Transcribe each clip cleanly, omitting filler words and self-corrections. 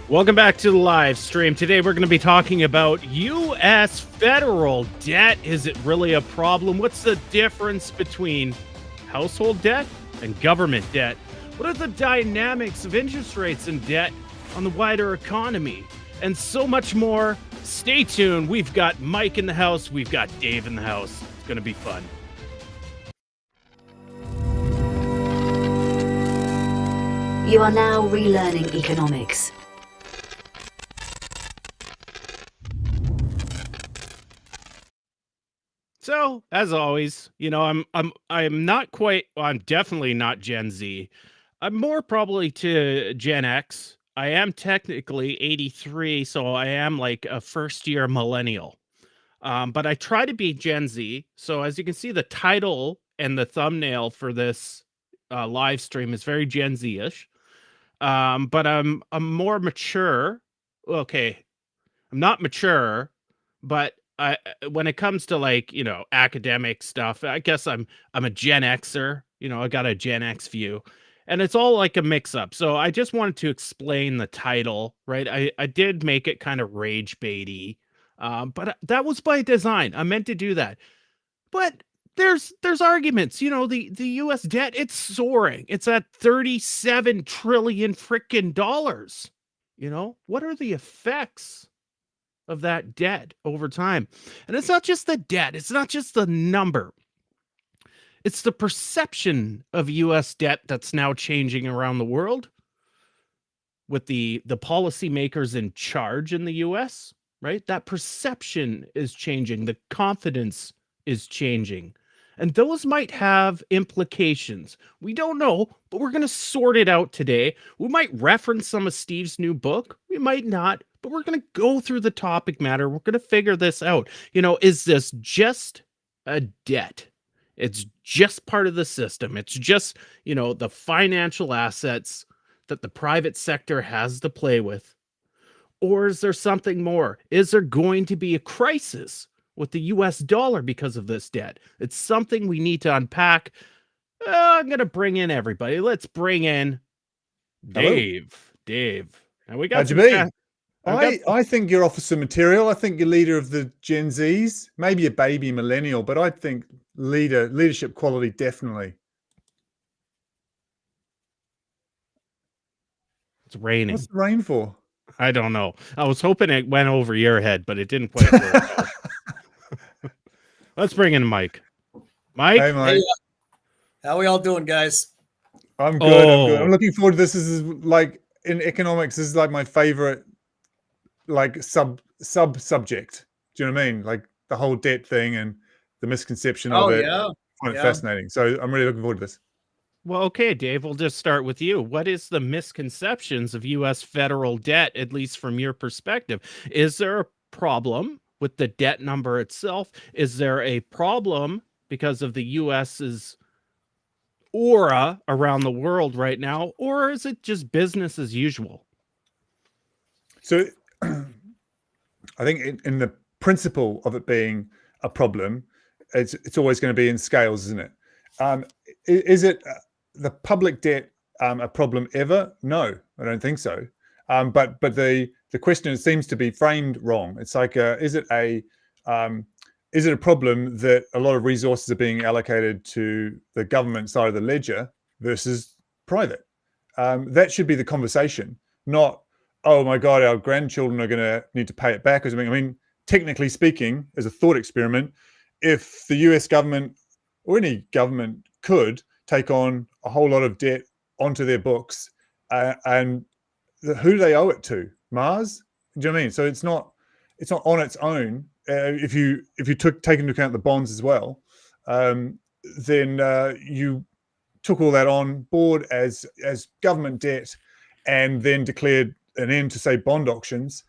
Welcome back to the live stream. Today we're going to be talking about U.S. federal debt. Is it really a problem? What's the difference between household debt and government debt? What are the dynamics of interest rates and debt on the wider economy? And so much more. Stay tuned. We've got Mike in the house. We've got Dave in the house. It's going to be fun. You are now relearning economics. So, as always, I'm not quite, well, I'm definitely not Gen Z. I'm more probably to Gen X. I am technically 83, so I am like a first year millennial. But I try to be Gen Z. So as you can see, the title and the thumbnail for this live stream is very Gen Z-ish. But I'm more mature. Okay, I'm not mature, but when it comes to academic stuff, I guess I'm a Gen Xer. I got a Gen X view, and it's all like a mix up. So I just wanted to explain the title, right? I did make it kind of rage baity, but that was by design. I meant to do that, but there's arguments. The U.S. debt, it's soaring. It's at 37 trillion freaking dollars. What are the effects of that debt over time? And it's not just the debt, it's not just the number, it's the perception of US debt that's now changing around the world with the policymakers in charge in the US, right? That perception is changing, the confidence is changing, and those might have implications. We don't know, but we're going to sort it out today. We might reference some of Steve's new book, we might not, but we're going to go through the topic matter. We're going to figure this out. Is this just a debt? It's just part of the system. It's just, the financial assets that the private sector has to play with. Or is there something more? Is there going to be a crisis with the US dollar because of this debt? It's something we need to unpack. I'm going to bring in everybody. Let's bring in Dave. Hello. Dave. And we got How'd you be? I think you're off some material. I think you're leader of the Gen Zs, maybe a baby millennial, but I think leadership quality, definitely. It's raining. What's the rain for? I don't know. I was hoping it went over your head, but it didn't quite work. Let's bring in Mike. Mike? Hey, Mike. Hey, how are we all doing, guys? I'm good. I'm good. I'm looking forward to this. This is like in economics, this is like my favorite subject. Do you know what I mean? Like the whole debt thing and the misconception of it. Yeah. I find it fascinating. So I'm really looking forward to this. Well, okay, Dave, we'll just start with you. What is the misconceptions of U.S. federal debt, at least from your perspective? Is there a problem with the debt number itself? Is there a problem because of the U.S.'s aura around the world right now? Or is it just business as usual? So I think in the principle of it being a problem, it's always going to be in scales, isn't it? Is it the public debt a problem ever? No, I don't think so. But the question seems to be framed wrong. It's like, is it a problem that a lot of resources are being allocated to the government side of the ledger versus private? That should be the conversation, not, oh my God, our grandchildren are going to need to pay it back or something. I mean, technically speaking, as a thought experiment, if the US government or any government could take on a whole lot of debt onto their books, and who do they owe it to? Mars? Do you know what I mean? So it's not on its own. If you take into account the bonds as well, then you took all that on board as government debt, and then declared an end to, say, bond auctions.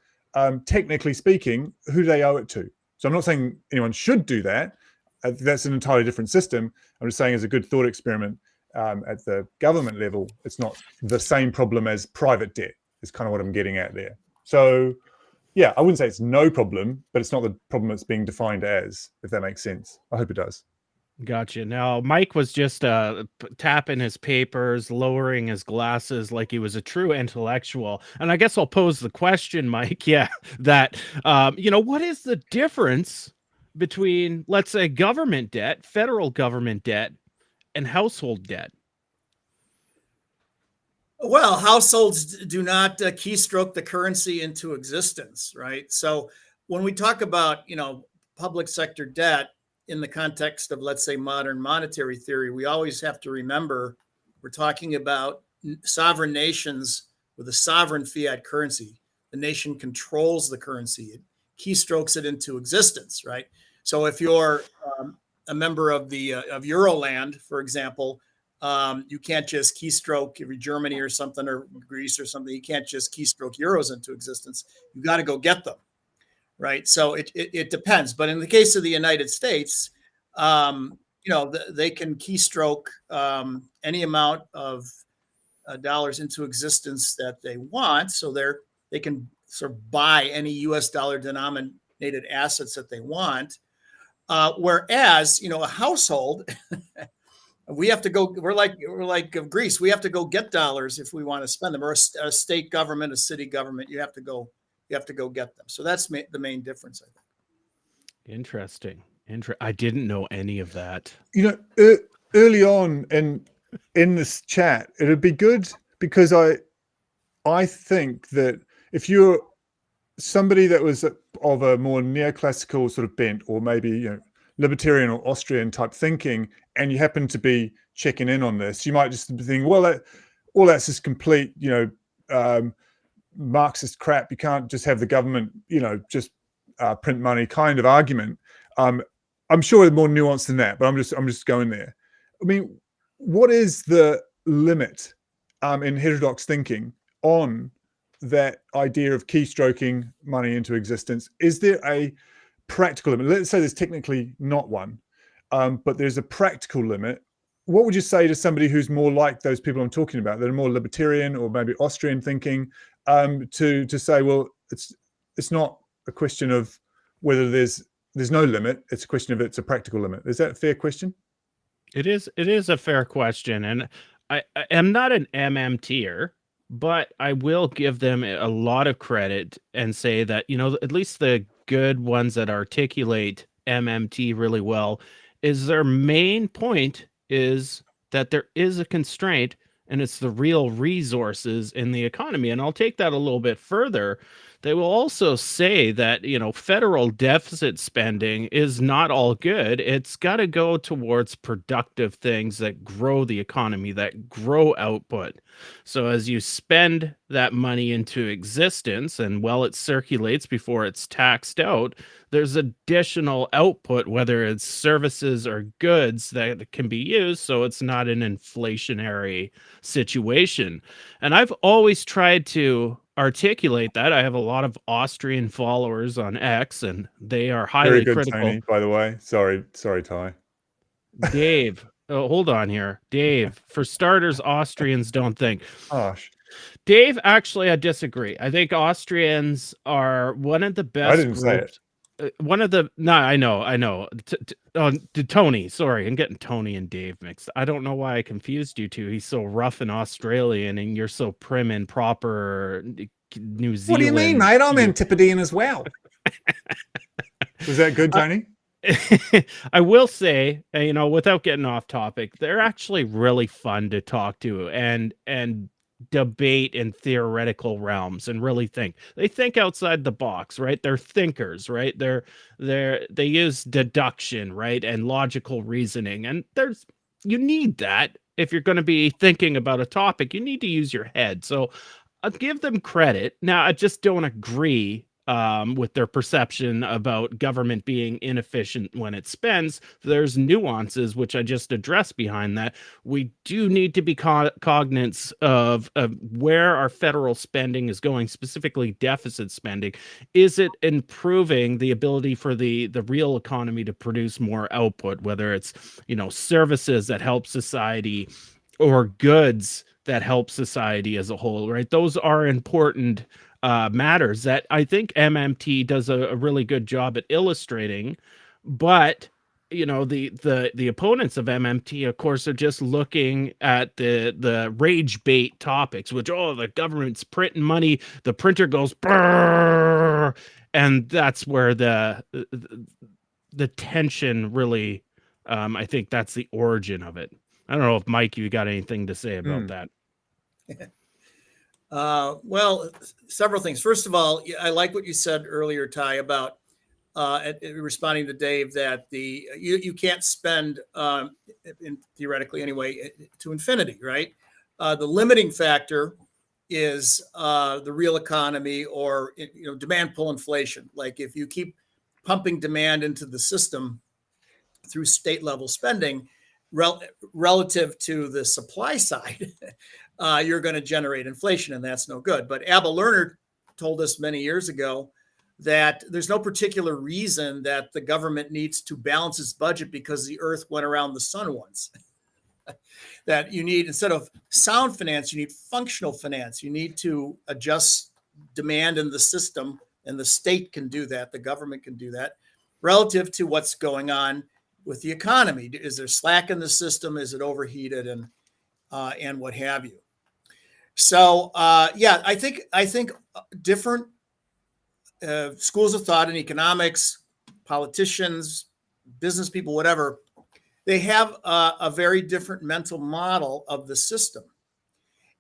Technically speaking, who do they owe it to? So I'm not saying anyone should do that. That's an entirely different system. I'm just saying, as a good thought experiment, at the government level, it's not the same problem as private debt, is kind of what I'm getting at there. So yeah, I wouldn't say it's no problem, but it's not the problem it's being defined as, if that makes sense. I hope it does. Gotcha. Now, Mike was just tapping his papers, lowering his glasses like he was a true intellectual. And I guess I'll pose the question, Mike. Yeah, that what is the difference between, let's say, government debt, federal government debt, and household debt? Well, households do not keystroke the currency into existence, right? So when we talk about, public sector debt in the context of, let's say, modern monetary theory, we always have to remember we're talking about sovereign nations with a sovereign fiat currency. The nation controls the currency. It keystrokes it into existence, right? So if you're a member of the of Euroland, for example, you can't just keystroke if you're Germany or something, or Greece or something. You can't just keystroke euros into existence. You got to go get them, right? So it depends. But in the case of the United States, they can keystroke any amount of dollars into existence that they want. So they can sort of buy any U.S. dollar denominated assets that they want. Whereas, a household, we have to go. We're like Greece. We have to go get dollars if we want to spend them. Or a state government, a city government, you have to go get them. So that's the main difference, I think. Interesting. I didn't know any of that. Early on in this chat, it'd be good because I think that if you're somebody that was of a more neoclassical sort of bent, or maybe libertarian or Austrian type thinking, and you happen to be checking in on this, you might just think, well, all that's just complete, Marxist crap. You can't just have the government, just print money kind of argument. I'm sure it's more nuanced than that, but I'm just going there. I mean, what is the limit in heterodox thinking on that idea of keystroking money into existence? Is there a practical limit? Let's say there's technically not one, but there's a practical limit. What would you say to somebody who's more like those people I'm talking about, that are more libertarian or maybe Austrian thinking, to say, well, it's not a question of whether there's no limit, it's a question of it's a practical limit. Is that a fair question? It is a fair question, and I am not an MMTer, but I will give them a lot of credit and say that, at least the good ones that articulate MMT really well, is their main point is that there is a constraint, and it's the real resources in the economy. And I'll take that a little bit further. They will also say that, federal deficit spending is not all good. It's got to go towards productive things that grow the economy, that grow output. So as you spend that money into existence, and while it circulates before it's taxed out, there's additional output, whether it's services or goods, that can be used, so it's not an inflationary situation. And I've always tried to articulate that. I have a lot of Austrian followers on X, and they are highly Very good, critical. Tony, by the way. Sorry, Ty. Dave, hold on here. Dave, for starters, Austrians don't think. Gosh. Dave, actually, I disagree. I think Austrians are one of the best I didn't say groups. No, I know. Tony, sorry, I'm getting Tony and Dave mixed. I don't know why I confused you two. He's so rough and Australian, and you're so prim and proper New Zealand. What do you mean, mate? I'm Antipodean as well. Was that good, Tony? I will say, without getting off topic, they're actually really fun to talk to and debate in theoretical realms and really think. They think outside the box, right? They're thinkers, right? They use deduction, right? And logical reasoning. And you need that if you're going to be thinking about a topic. You need to use your head. So I'll give them credit. Now, I just don't agree with their perception about government being inefficient when it spends. There's nuances, which I just addressed behind that. We do need to be cognizant of where our federal spending is going, specifically deficit spending. Is it improving the ability for the real economy to produce more output, whether it's, services that help society or goods that help society as a whole, right? Those are important matters that I think MMT does a really good job at illustrating. But the opponents of MMT, of course, are just looking at the rage bait topics, which, the government's printing money, the printer goes brrr, and that's where the tension really, I think that's the origin of it. I don't know if Mike, you got anything to say about that. Well, several things. First of all, I like what you said earlier, Ty, about responding to Dave, that you can't spend, theoretically anyway, to infinity, right? The limiting factor is the real economy, or demand pull inflation. Like if you keep pumping demand into the system through state level spending relative to the supply side, you're going to generate inflation, and that's no good. But Abel Lerner told us many years ago that there's no particular reason that the government needs to balance its budget because the earth went around the sun once. That you need, instead of sound finance, you need functional finance. You need to adjust demand in the system, and the state can do that. The government can do that relative to what's going on with the economy. Is there slack in the system? Is it overheated, and what have you? So I think different schools of thought in economics, politicians, business people, whatever, they have a very different mental model of the system.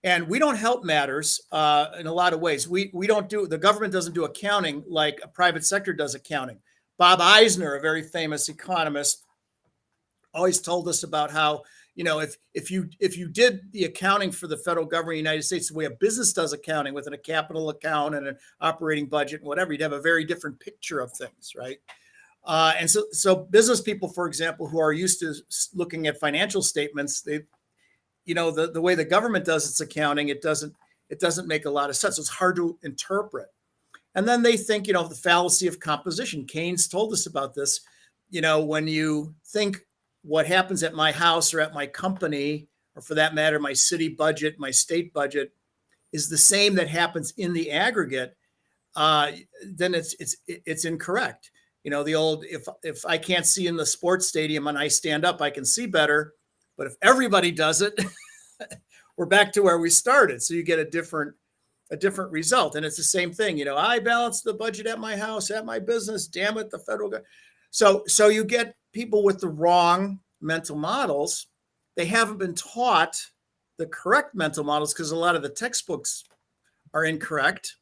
And we don't help matters in a lot of ways. The government doesn't do accounting like a private sector does accounting. Bob Eisner, a very famous economist, always told us about how, if you did the accounting for the federal government of the United States the way a business does accounting, with a capital account and an operating budget and whatever, you'd have a very different picture of things, right? And so business people, for example, who are used to looking at financial statements, the way the government does its accounting, it doesn't make a lot of sense. It's hard to interpret. And then they think, the fallacy of composition. Keynes told us about this. When you think what happens at my house or at my company, or for that matter, my city budget, my state budget, is the same that happens in the aggregate, then it's incorrect. The old, if I can't see in the sports stadium and I stand up, I can see better. But if everybody does it, we're back to where we started. So you get a different different result. And it's the same thing. You know, I balance the budget at my house, at my business, damn it, the federal government. So you get people with the wrong mental models. They haven't been taught the correct mental models because a lot of the textbooks are incorrect.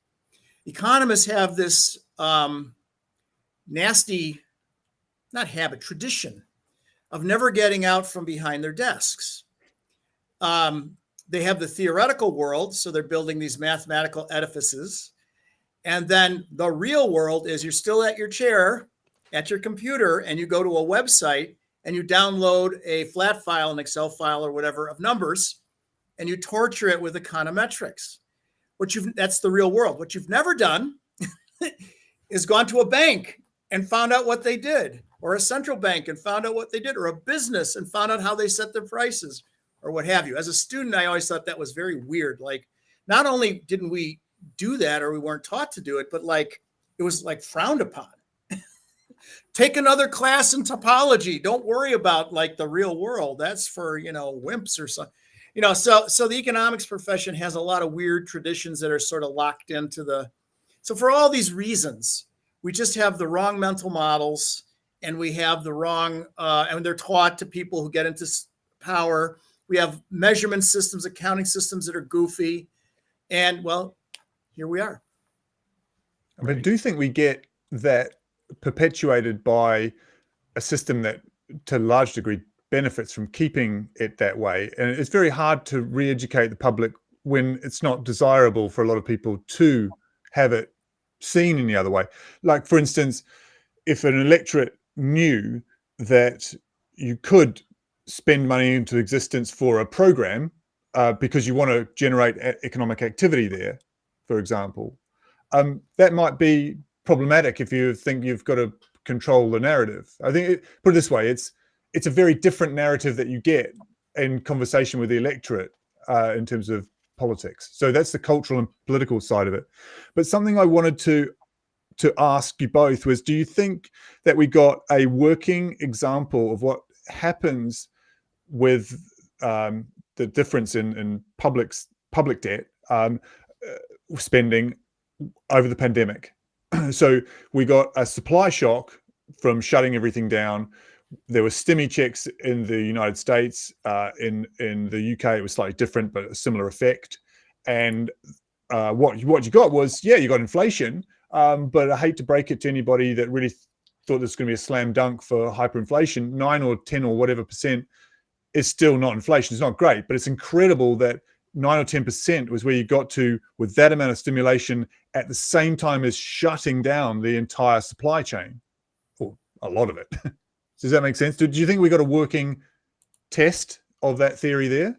Economists have this nasty, not habit, tradition of never getting out from behind their desks. They have the theoretical world, so they're building these mathematical edifices. And then the real world is you're still at your chair, at your computer, and you go to a website and you download a flat file, an Excel file or whatever of numbers, and you torture it with econometrics. That's the real world. What you've never done is gone to a bank and found out what they did, or a central bank and found out what they did, or a business and found out how they set their prices, or what have you. As a student, I always thought that was very weird. Like, not only didn't we do that, or we weren't taught to do it, but like, it was like frowned upon. Take another class in topology. Don't worry about like the real world. That's for, wimps or something. So the economics profession has a lot of weird traditions that are sort of locked into so for all these reasons, we just have the wrong mental models, and we have the wrong, and they're taught to people who get into power. We have measurement systems, accounting systems that are goofy. And well, here we are. But do you think we get that perpetuated by a system that to a large degree benefits from keeping it that way? And it's very hard to re-educate the public when it's not desirable for a lot of people to have it seen in the other way. Like, for instance, if an electorate knew that you could spend money into existence for a program because you want to generate economic activity there, for example, that might be problematic if you think you've got to control the narrative. I think, put it this way, it's a very different narrative that you get in conversation with the electorate in terms of politics. So that's the cultural and political side of it. But something I wanted to to ask you both was, do you think that we got a working example of what happens with the difference in public debt spending over the pandemic? So we got a supply shock from shutting everything down. There were stimmy checks in the United States. In the UK, it was slightly different, but a similar effect. And what you got was, you got inflation. But I hate to break it to anybody that really thought this was going to be a slam dunk for hyperinflation. 9 or 10 or whatever percent is still not inflation. It's not great, but it's incredible that 9 or 10% was where you got to with that amount of stimulation at the same time as shutting down the entire supply chain, or a lot of it. Does that make sense? Do you think we got a working test of that theory there?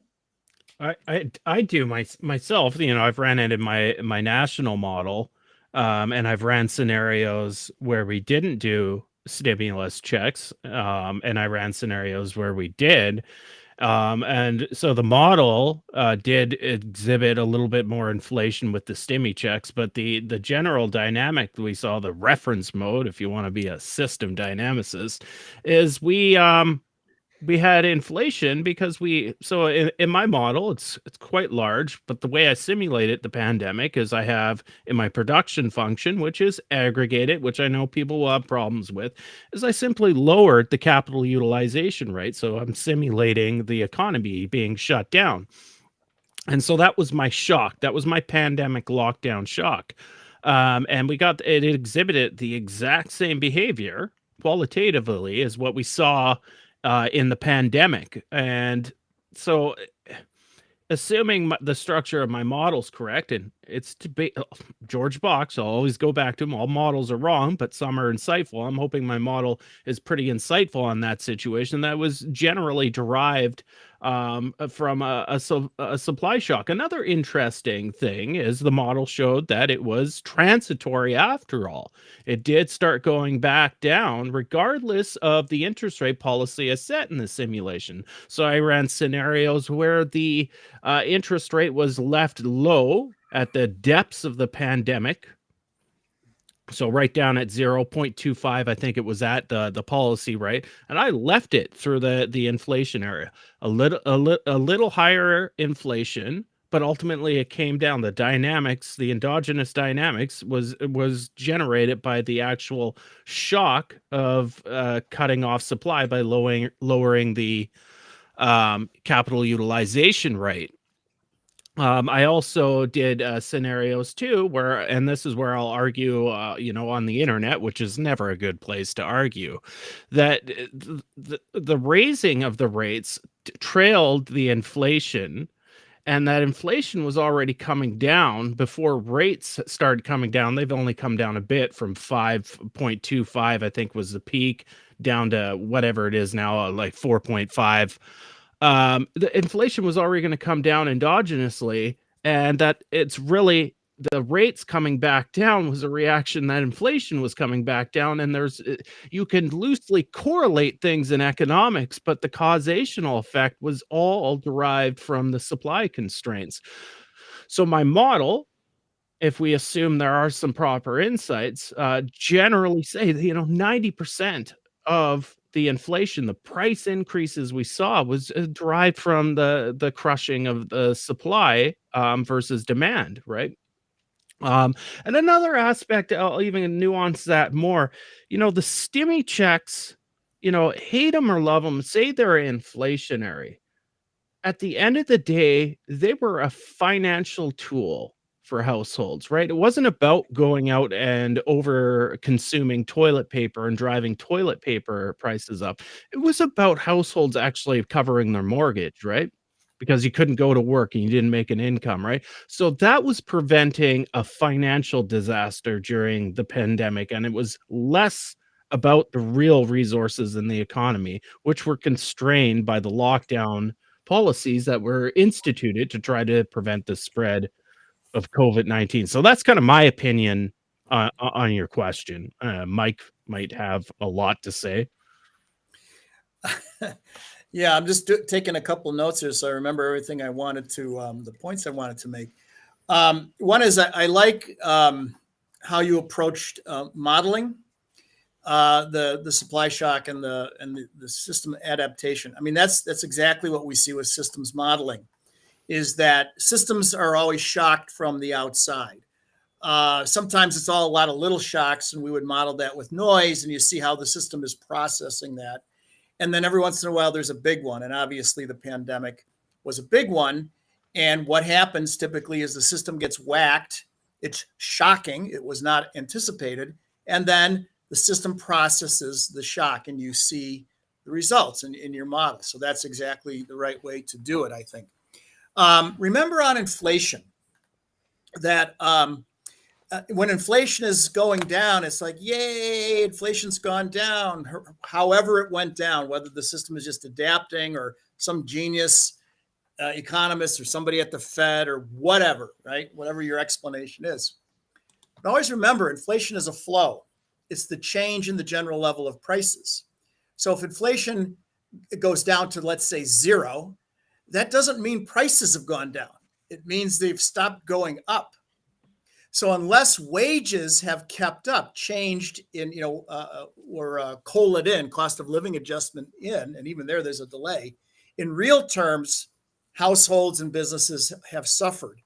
I do myself. I've ran it in my national model, and I've ran scenarios where we didn't do stimulus checks, and I ran scenarios where we did. And so the model did exhibit a little bit more inflation with the stimmy checks, but the general dynamic we saw, the reference mode, if you want to be a system dynamicist, is we had inflation because in my model, it's quite large, but the way I simulate the pandemic is I have in my production function, which is aggregated, which I know people will have problems with, is I simply lowered the capital utilization rate. So I'm simulating the economy being shut down. And so that was my shock. That was my pandemic lockdown shock. And it exhibited the exact same behavior qualitatively as what we saw in the pandemic. And so assuming the structure of my model's correct, and it's George Box, I'll always go back to him. All models are wrong, but some are insightful. I'm hoping my model is pretty insightful on that situation. That was generally derived from a supply shock. Another interesting thing is the model showed that it was transitory after all. It did start going back down regardless of the interest rate policy I set in the simulation. So I ran scenarios where the interest rate was left low at the depths of the pandemic. So right down at 0.25, I think it was at the policy rate, and I left it through the inflation area. A little higher inflation, but ultimately it came down. The dynamics, the endogenous dynamics, was generated by the actual shock of cutting off supply by lowering the capital utilization rate. I also did scenarios too, and this is where I'll argue, on the internet, which is never a good place to argue, that the raising of the rates trailed the inflation, and that inflation was already coming down before rates started coming down. They've only come down a bit from 5.25, I think was the peak, down to whatever it is now, like 4.5. The inflation was already going to come down endogenously, and that it's really the rates coming back down was a reaction that inflation was coming back down. And you can loosely correlate things in economics, but the causational effect was all derived from the supply constraints. So my model, if we assume there are some proper insights, generally say, 90% of the inflation, the price increases we saw was derived from the crushing of the supply versus demand, right? And another aspect, I'll even nuance that more, the stimmy checks, hate them or love them, say they're inflationary. At the end of the day, they were a financial tool for households, right? It wasn't about going out and over consuming toilet paper and driving toilet paper prices up. It was about households actually covering their mortgage, right? Because you couldn't go to work and you didn't make an income, right? So that was preventing a financial disaster during the pandemic. And it was less about the real resources in the economy, which were constrained by the lockdown policies that were instituted to try to prevent the spread of COVID-19. So that's kind of my opinion on your question. Mike might have a lot to say. Yeah, I'm just taking a couple notes here so I remember everything I wanted to, the points I wanted to make. One is I like how you approached modeling the supply shock and the system adaptation. I mean, that's exactly what we see with systems modeling, is that systems are always shocked from the outside. Sometimes it's all a lot of little shocks, and we would model that with noise, and you see how the system is processing that. And then every once in a while, there's a big one. And obviously, the pandemic was a big one. And what happens typically is the system gets whacked. It's shocking. It was not anticipated. And then the system processes the shock, and you see the results in your model. So that's exactly the right way to do it, I think. Remember on inflation that when inflation is going down, it's like, yay, inflation's gone down. However it went down, whether the system is just adapting or some genius economist or somebody at the Fed or whatever, right? Whatever your explanation is. But always remember, inflation is a flow. It's the change in the general level of prices. So if inflation goes down to, let's say, 0, that doesn't mean prices have gone down. It means they've stopped going up. So unless wages have kept up, changed in, or COLA'd in, cost of living adjustment in, and even there's a delay, in real terms, households and businesses have suffered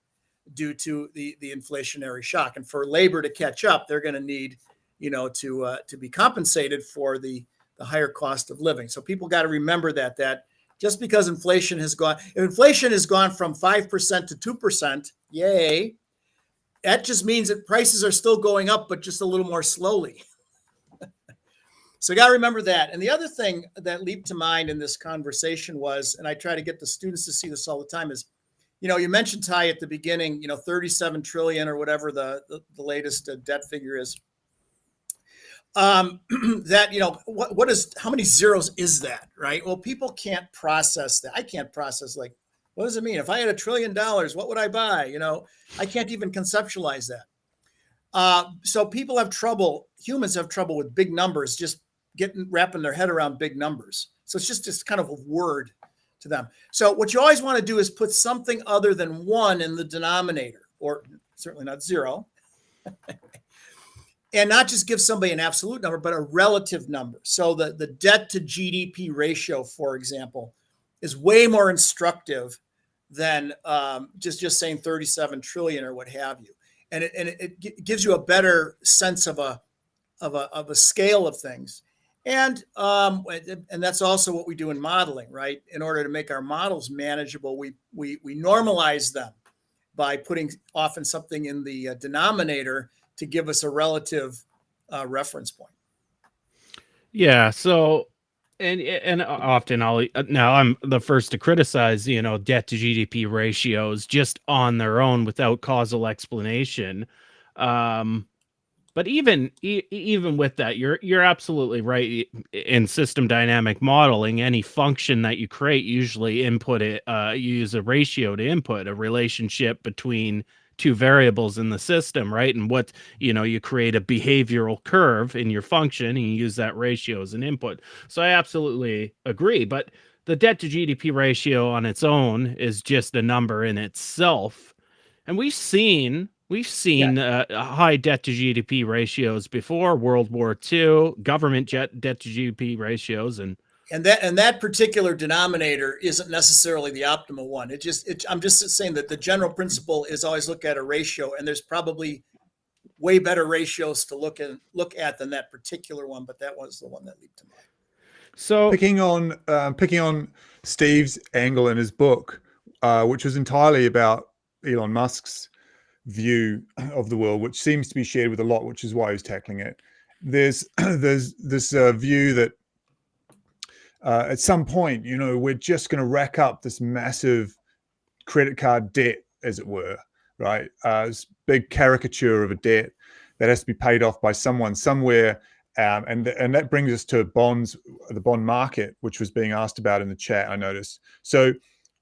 due to the inflationary shock. And for labor to catch up, they're going to need, to be compensated for the higher cost of living. So people got to remember that just because inflation has gone from 5% to 2%, yay, that just means that prices are still going up, but just a little more slowly. So you got to remember that. And the other thing that leaped to mind in this conversation was, and I try to get the students to see this all the time, is, you mentioned, Ty, at the beginning, 37 trillion or whatever the latest debt figure is. That, what is, how many zeros is that, right? Well, people can't process that. I can't process, like, what does it mean? If I had $1 trillion, what would I buy? I can't even conceptualize that. So people have trouble, humans have trouble with big numbers, just wrapping their head around big numbers. So it's just kind of a word to them. So what you always want to do is put something other than 1 in the denominator, or certainly not 0. And not just give somebody an absolute number, but a relative number. So the debt to GDP ratio, for example, is way more instructive than just saying 37 trillion or what have you. And it gives you a better sense of a scale of things. And that's also what we do in modeling, right? In order to make our models manageable, we normalize them by putting often something in the denominator to give us a relative reference point. Yeah. So, and often I'm the first to criticize, debt to GDP ratios just on their own without causal explanation. But even with that, you're absolutely right. In system dynamic modeling, any function that you create, usually input it, you use a ratio to input a relationship between two variables in the system, right? And what, you create a behavioral curve in your function and you use that ratio as an input. So I absolutely agree. But the debt to GDP ratio on its own is just a number in itself. And we've seen high debt to GDP ratios before World War II, government debt to GDP ratios, and that particular denominator isn't necessarily the optimal one. I'm just saying that the general principle is always look at a ratio, and there's probably way better ratios to look at than that particular one, but that was the one that leaped to mind. So picking on Steve's angle in his book, which was entirely about Elon Musk's view of the world, which seems to be shared with a lot, which is why he's tackling it. There's this view that at some point, we're just going to rack up this massive credit card debt, as it were, right? This big caricature of a debt that has to be paid off by someone somewhere. And that brings us to bonds, the bond market, which was being asked about in the chat, I noticed. So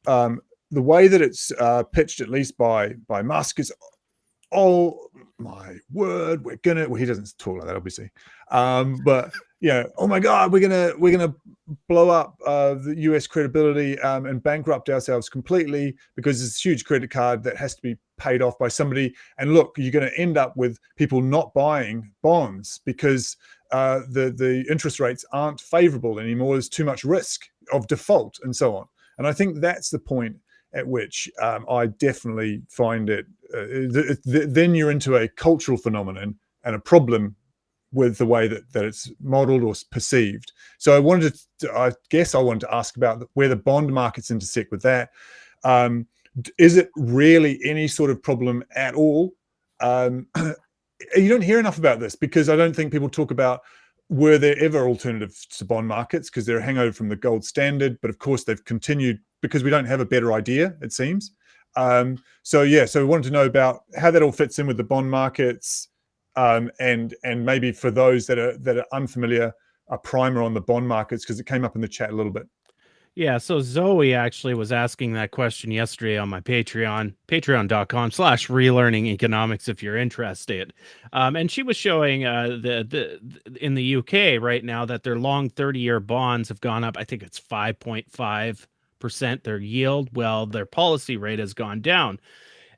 the way that it's pitched, at least by Musk, is all my word, we're gonna, well, he doesn't talk like that, obviously. But yeah, oh my God, we're gonna blow up the US credibility and bankrupt ourselves completely because it's a huge credit card that has to be paid off by somebody. And look, you're going to end up with people not buying bonds because the interest rates aren't favorable anymore. There's too much risk of default and so on. And I think that's the point at which I definitely find it. Then you're into a cultural phenomenon and a problem with the way that it's modeled or perceived. So I wanted to ask about where the bond markets intersect with that. Is it really any sort of problem at all? You don't hear enough about this because I don't think people talk about, were there ever alternatives to bond markets, because they're a hangover from the gold standard, but of course they've continued because we don't have a better idea, it seems. So we wanted to know about how that all fits in with the bond markets, and maybe for those that are unfamiliar, a primer on the bond markets, because it came up in the chat a little bit. Yeah, so Zoe actually was asking that question yesterday on my Patreon, patreon.com/relearning economics if you're interested. And she was showing in the UK right now that their long 30-year bonds have gone up. I think it's 5.5% their yield. Well, their policy rate has gone down.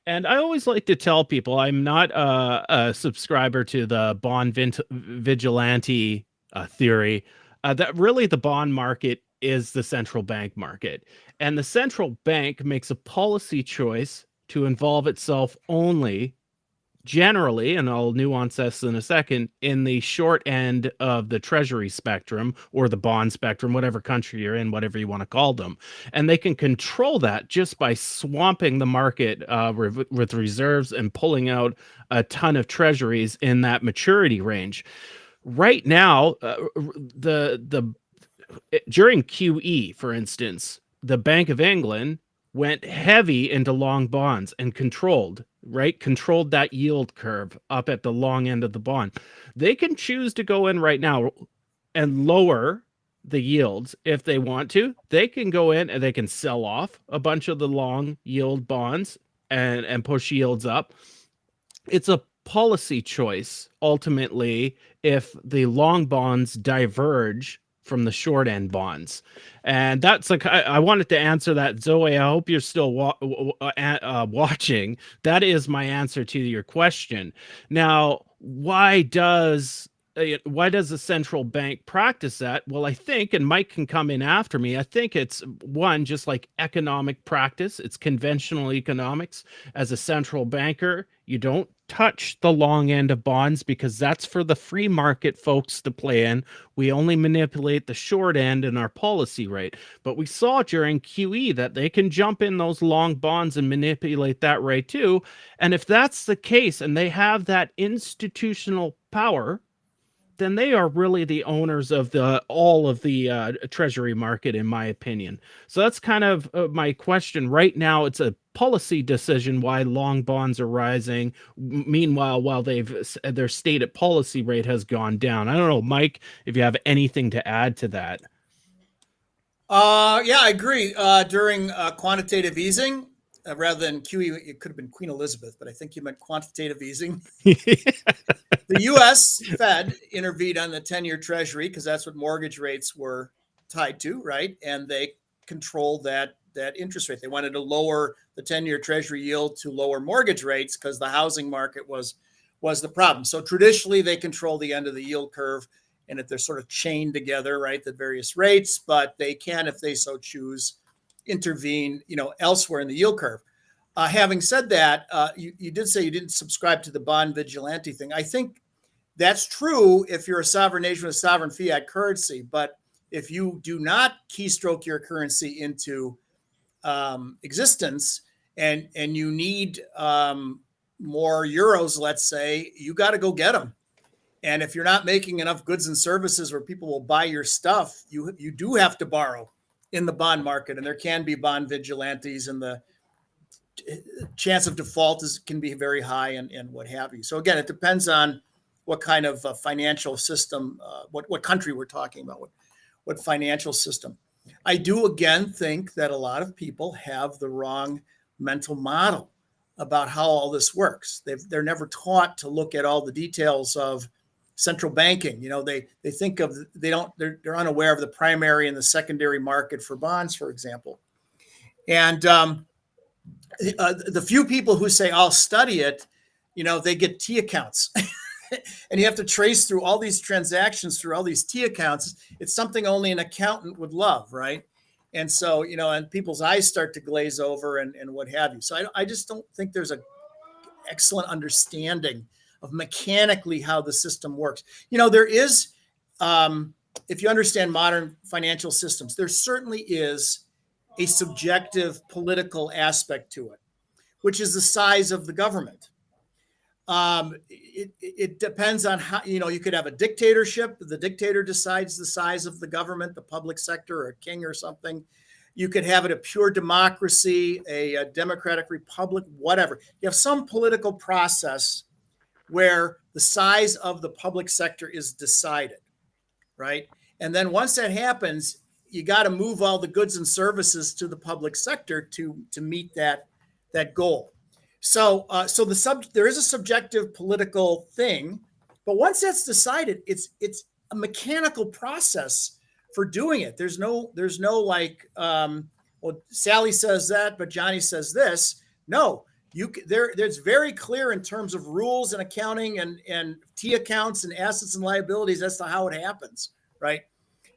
And I always like to tell people I'm not a subscriber to the bond vigilante theory, that really the bond market is the central bank market. And the central bank makes a policy choice to involve itself only, generally, and I'll nuance this in a second, in the short end of the treasury spectrum or the bond spectrum, whatever country you're in, whatever you want to call them. And they can control that just by swamping the market with reserves and pulling out a ton of treasuries in that maturity range. Right now, during QE, for instance, the Bank of England went heavy into long bonds and controlled that yield curve up at the long end of the bond. They can choose to go in right now and lower the yields if they want to. They can go in and they can sell off a bunch of the long yield bonds and push yields up. It's a policy choice, ultimately, if the long bonds diverge from the short end bonds. And that's like, I wanted to answer that. Zoe, I hope you're still watching. That is my answer to your question. Now, why does the central bank practice that? Well, I think, and Mike can come in after me, I think it's one, just like economic practice. It's conventional economics. As a central banker, you don't touch the long end of bonds because that's for the free market folks to play in. We only manipulate the short end in our policy rate. But we saw during QE that they can jump in those long bonds and manipulate that rate too. And if that's the case and they have that institutional power, then they are really the owners of all of the treasury market, in my opinion. So that's kind of my question. Right now, it's a policy decision why long bonds are rising. Meanwhile, while their stated policy rate has gone down. I don't know, Mike, if you have anything to add to that. Yeah, I agree. During quantitative easing, rather than QE, it could have been Queen Elizabeth, but I think you meant quantitative easing. The U.S. Fed intervened on the 10-year Treasury because that's what mortgage rates were tied to, right? And they controlled that interest rate. They wanted to lower the 10-year Treasury yield to lower mortgage rates because the housing market was the problem. So traditionally, they control the end of the yield curve, and if they're sort of chained together, right, the various rates, but they can, if they so choose, intervene, elsewhere in the yield curve. Having said that, you did say you didn't subscribe to the bond vigilante thing. I think that's true if you're a sovereign nation with a sovereign fiat currency. But if you do not keystroke your currency into existence and you need more euros, let's say, you got to go get them. And if you're not making enough goods and services where people will buy your stuff, you do have to borrow in the bond market. And there can be bond vigilantes, and the chance of default can be very high and what have you. So again, it depends on what kind of financial system, what country we're talking about, what financial system. I do again think that a lot of people have the wrong mental model. about how all this works. They're never taught to look at all the details of central banking. They think of, they're unaware of the primary and the secondary market for bonds, for example. And the few people who say, I'll study it, they get T accounts. And you have to trace through all these transactions through all these T accounts. It's something only an accountant would love, right? And so, and people's eyes start to glaze over and what have you. So I just don't think there's an excellent understanding of mechanically how the system works. There is, if you understand modern financial systems, there certainly is a subjective political aspect to it, which is the size of the government. It depends on how, you could have a dictatorship. The dictator decides the size of the government, the public sector, or a king or something. You could have it a pure democracy, a democratic republic, whatever. You have some political process where the size of the public sector is decided, right? And then once that happens, you got to move all the goods and services to the public sector to meet that goal. So there is a subjective political thing, but once that's decided, it's a mechanical process for doing it. There's no like, well, Sally says that, but Johnny says this. No, there's very clear in terms of rules and accounting and T accounts and assets and liabilities as to how it happens, right?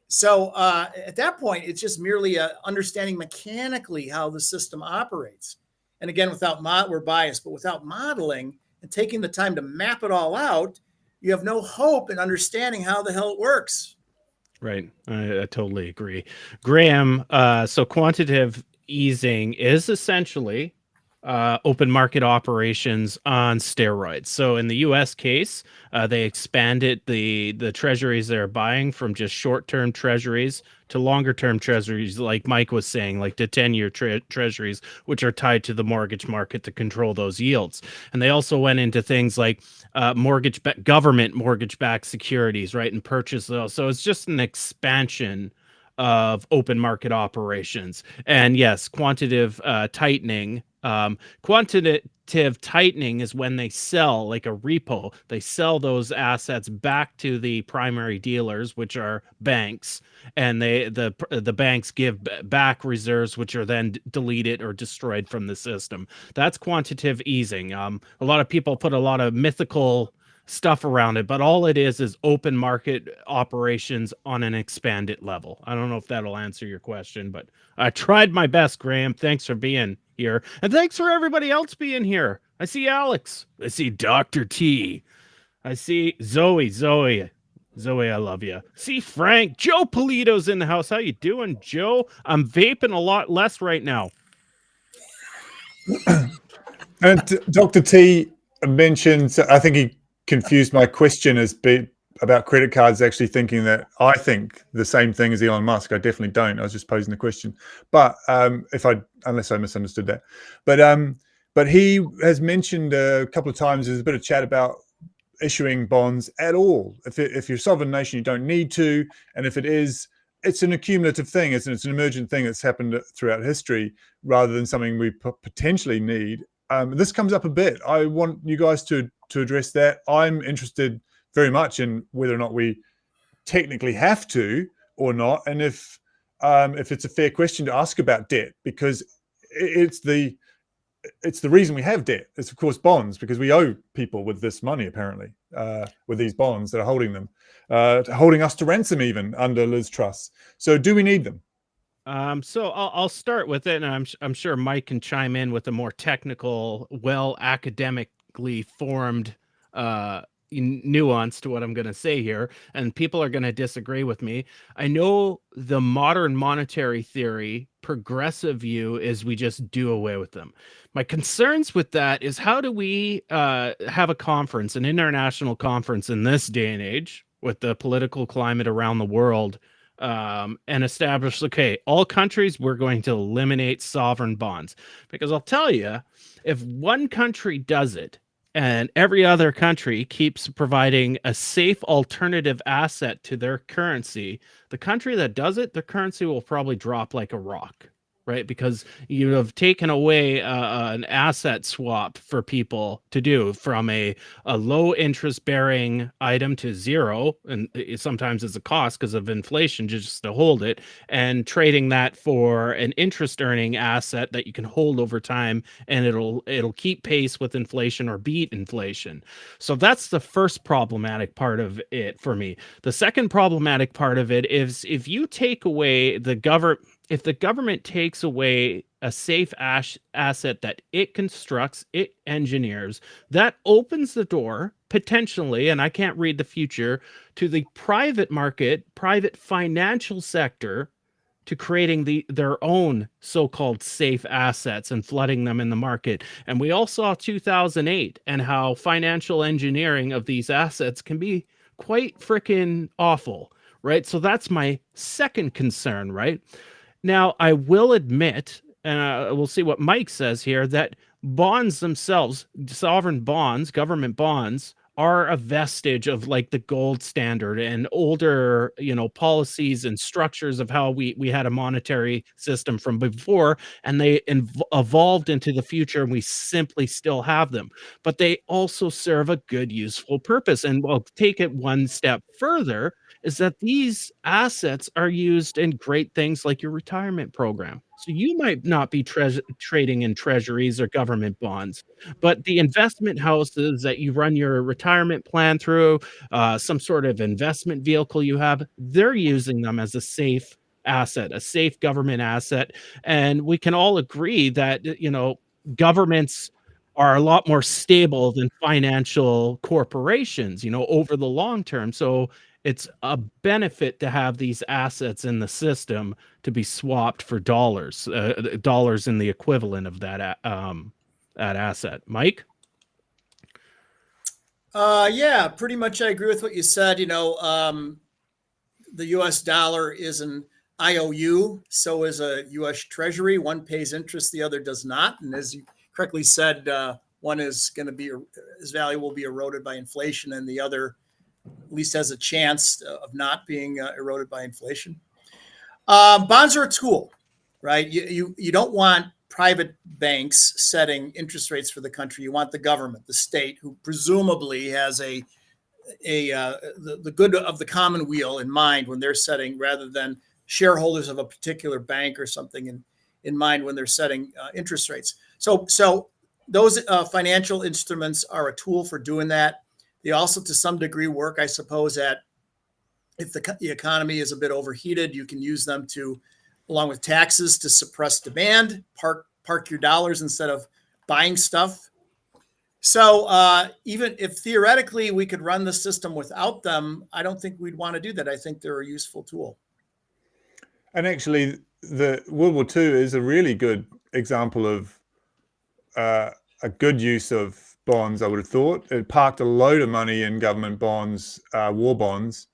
So at that point, it's just merely understanding mechanically how the system operates. And again, we're biased, but without modeling and taking the time to map it all out, you have no hope in understanding how the hell it works. Right. I totally agree. Graham, so quantitative easing is essentially open market operations on steroids. So in the US case, they expanded the treasuries they're buying from just short-term treasuries to longer-term treasuries, like Mike was saying, like to 10-year treasuries, which are tied to the mortgage market to control those yields. And they also went into things like government mortgage-backed securities, right, and purchase those. So it's just an expansion of open market operations. And yes, quantitative tightening. Quantitative tightening is when they sell, like a repo, they sell those assets back to the primary dealers, which are banks, and the banks give back reserves, which are then deleted or destroyed from the system. That's quantitative easing. A lot of people put a lot of mythical stuff around it, but all it is open market operations on an expanded level. I don't know if that'll answer your question, but I tried my best, Graham. Thanks for being here. And thanks for everybody else being here. I see Alex. I see Dr. T. I see Zoe, I love you. See Frank. Joe Polito's in the house. How you doing, Joe? I'm vaping a lot less right now. And Dr. T mentioned, I think he confused my question as about credit cards, actually thinking that I think the same thing as Elon Musk. I definitely don't. I was just posing the question. But unless I misunderstood that. But he has mentioned a couple of times, there's a bit of chat about issuing bonds at all. If you're a sovereign nation, you don't need to. And if it is, it's an accumulative thing. It's an emergent thing that's happened throughout history rather than something we potentially need. This comes up a bit. I want you guys to address that. I'm interested very much in whether or not we technically have to or not, and if it's a fair question to ask about debt, because it's the reason we have debt. It's of course bonds, because we owe people with this money, apparently, with these bonds that are holding them, holding us to ransom even under Liz Truss. So do we need them? So I'll start with it, and I'm sure Mike can chime in with a more technical, well academically formed nuance to what I'm going to say here, and people are going to disagree with me. I know the modern monetary theory progressive view is we just do away with them. My concerns with that is, how do we have a conference, an international conference in this day and age with the political climate around the world, and establish, okay, all countries, we're going to eliminate sovereign bonds? Because I'll tell you, if one country does it and every other country keeps providing a safe alternative asset to their currency, the country that does it, their currency will probably drop like a rock. right? Because you have taken away an asset swap for people to do from a low interest bearing item to zero. And sometimes it's a cost because of inflation just to hold it, and trading that for an interest earning asset that you can hold over time, and it'll keep pace with inflation or beat inflation. So that's the first problematic part of it for me. The second problematic part of it is if you take away if the government takes away a safe asset that it constructs, it engineers, that opens the door potentially, and I can't read the future, to the private market, private financial sector, to creating their own so-called safe assets and flooding them in the market. And we all saw 2008 and how financial engineering of these assets can be quite freaking awful, right? So that's my second concern, right? Now, I will admit, and we'll see what Mike says here, that bonds themselves, sovereign bonds, government bonds, are a vestige of like the gold standard and older, policies and structures of how we had a monetary system from before, and they evolved into the future, and we simply still have them. But they also serve a good, useful purpose. And we'll take it one step further, is that these assets are used in great things like your retirement program. So you might not be trading in treasuries or government bonds, but the investment houses that you run your retirement plan through, some sort of investment vehicle you have, they're using them as a safe asset, a safe government asset. And we can all agree that, governments are a lot more stable than financial corporations, over the long term. So it's a benefit to have these assets in the system to be swapped for dollars, dollars in the equivalent of that asset. Mike? Yeah, pretty much I agree with what you said. The US dollar is an IOU, so is a US Treasury. One pays interest, the other does not. And as you correctly said, one is going to be, his value will be eroded by inflation, and the other at least has a chance of not being eroded by inflation. Bonds are a tool, right? You don't want private banks setting interest rates for the country. You want the government, the state, who presumably has the good of the commonweal in mind when they're setting, rather than shareholders of a particular bank or something in mind when they're setting interest rates. So those financial instruments are a tool for doing that. They also, to some degree, work, I suppose, at if the economy is a bit overheated, you can use them to, along with taxes, to suppress demand, park your dollars instead of buying stuff. So even if theoretically we could run the system without them, I don't think we'd want to do that. I think they're a useful tool. And actually, the World War II is a really good example of a good use of bonds, I would have thought. It parked a load of money in government bonds, war bonds,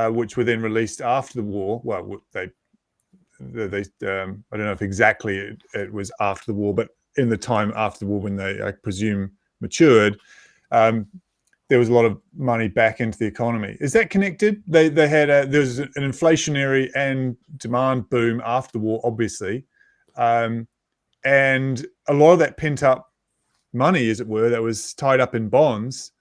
which were then released after the war. Well, they I don't know if exactly it was after the war, but in the time after the war when they, I presume, matured, there was a lot of money back into the economy. Is that connected? They had there was an inflationary and demand boom after the war, obviously, and a lot of that pent up money, as it were, that was tied up in bonds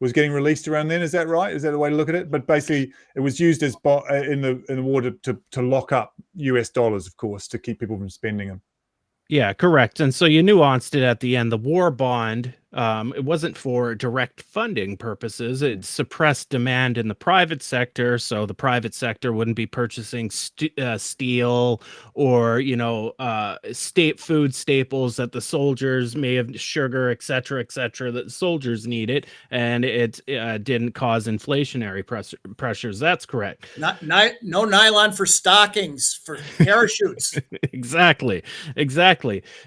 was getting released around then. Is that right? Is that the way to look at it? But basically, it was used as in the war to lock up US dollars, of course, to keep people from spending them. Yeah, correct. And so you nuanced it at the end. The war bond, it wasn't for direct funding purposes. It suppressed demand in the private sector, so the private sector wouldn't be purchasing steel or state food staples that the soldiers may have, sugar, et cetera, that the soldiers needed, and it didn't cause inflationary pressures. That's correct. No nylon for stockings, for parachutes. Exactly.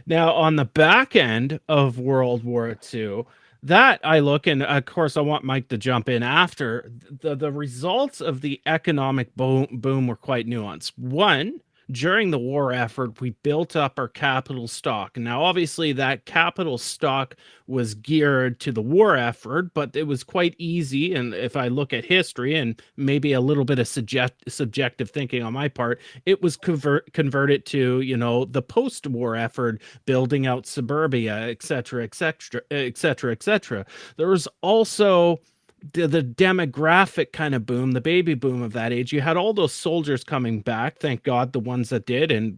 Now, on the back end of World War II, that I look, and of course I want Mike to jump in after, the results of the economic boom were quite nuanced. One, during the war effort, we built up our capital stock. Now, obviously, that capital stock was geared to the war effort, but it was quite easy. And if I look at history and maybe a little bit of subjective thinking on my part, it was converted to, the post-war effort, building out suburbia, et cetera, et cetera, et cetera, et cetera. There was also the demographic kind of boom, the baby boom of that age. You had all those soldiers coming back, thank God, the ones that did, and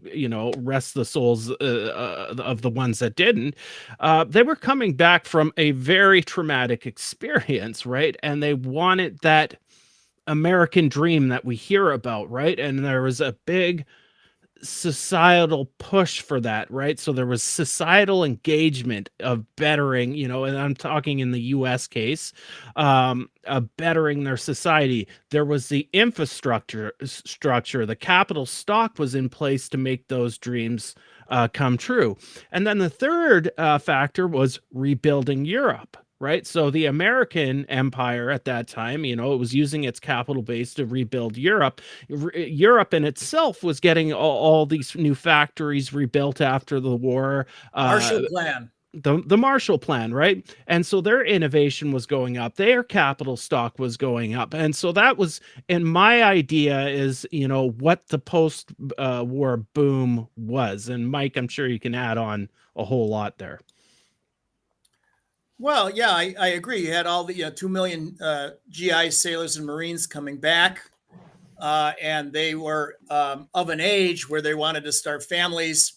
rest the souls of the ones that didn't. They were coming back from a very traumatic experience, right? And they wanted that American dream that we hear about, right? And there was a big societal push for that, right? So there was societal engagement of bettering, and I'm talking in the US case, of bettering their society. There was the infrastructure, the capital stock was in place to make those dreams come true. And then the third factor was rebuilding Europe. Right. So the American empire at that time, it was using its capital base to rebuild Europe. Europe in itself was getting all these new factories rebuilt after the war. Marshall Plan. The Marshall Plan, right? And so their innovation was going up, their capital stock was going up. And so that was, and my idea is, what the post-war boom was. And Mike, I'm sure you can add on a whole lot there. Well, yeah, I agree. You had all the 2 million GI sailors and Marines coming back, and they were of an age where they wanted to start families.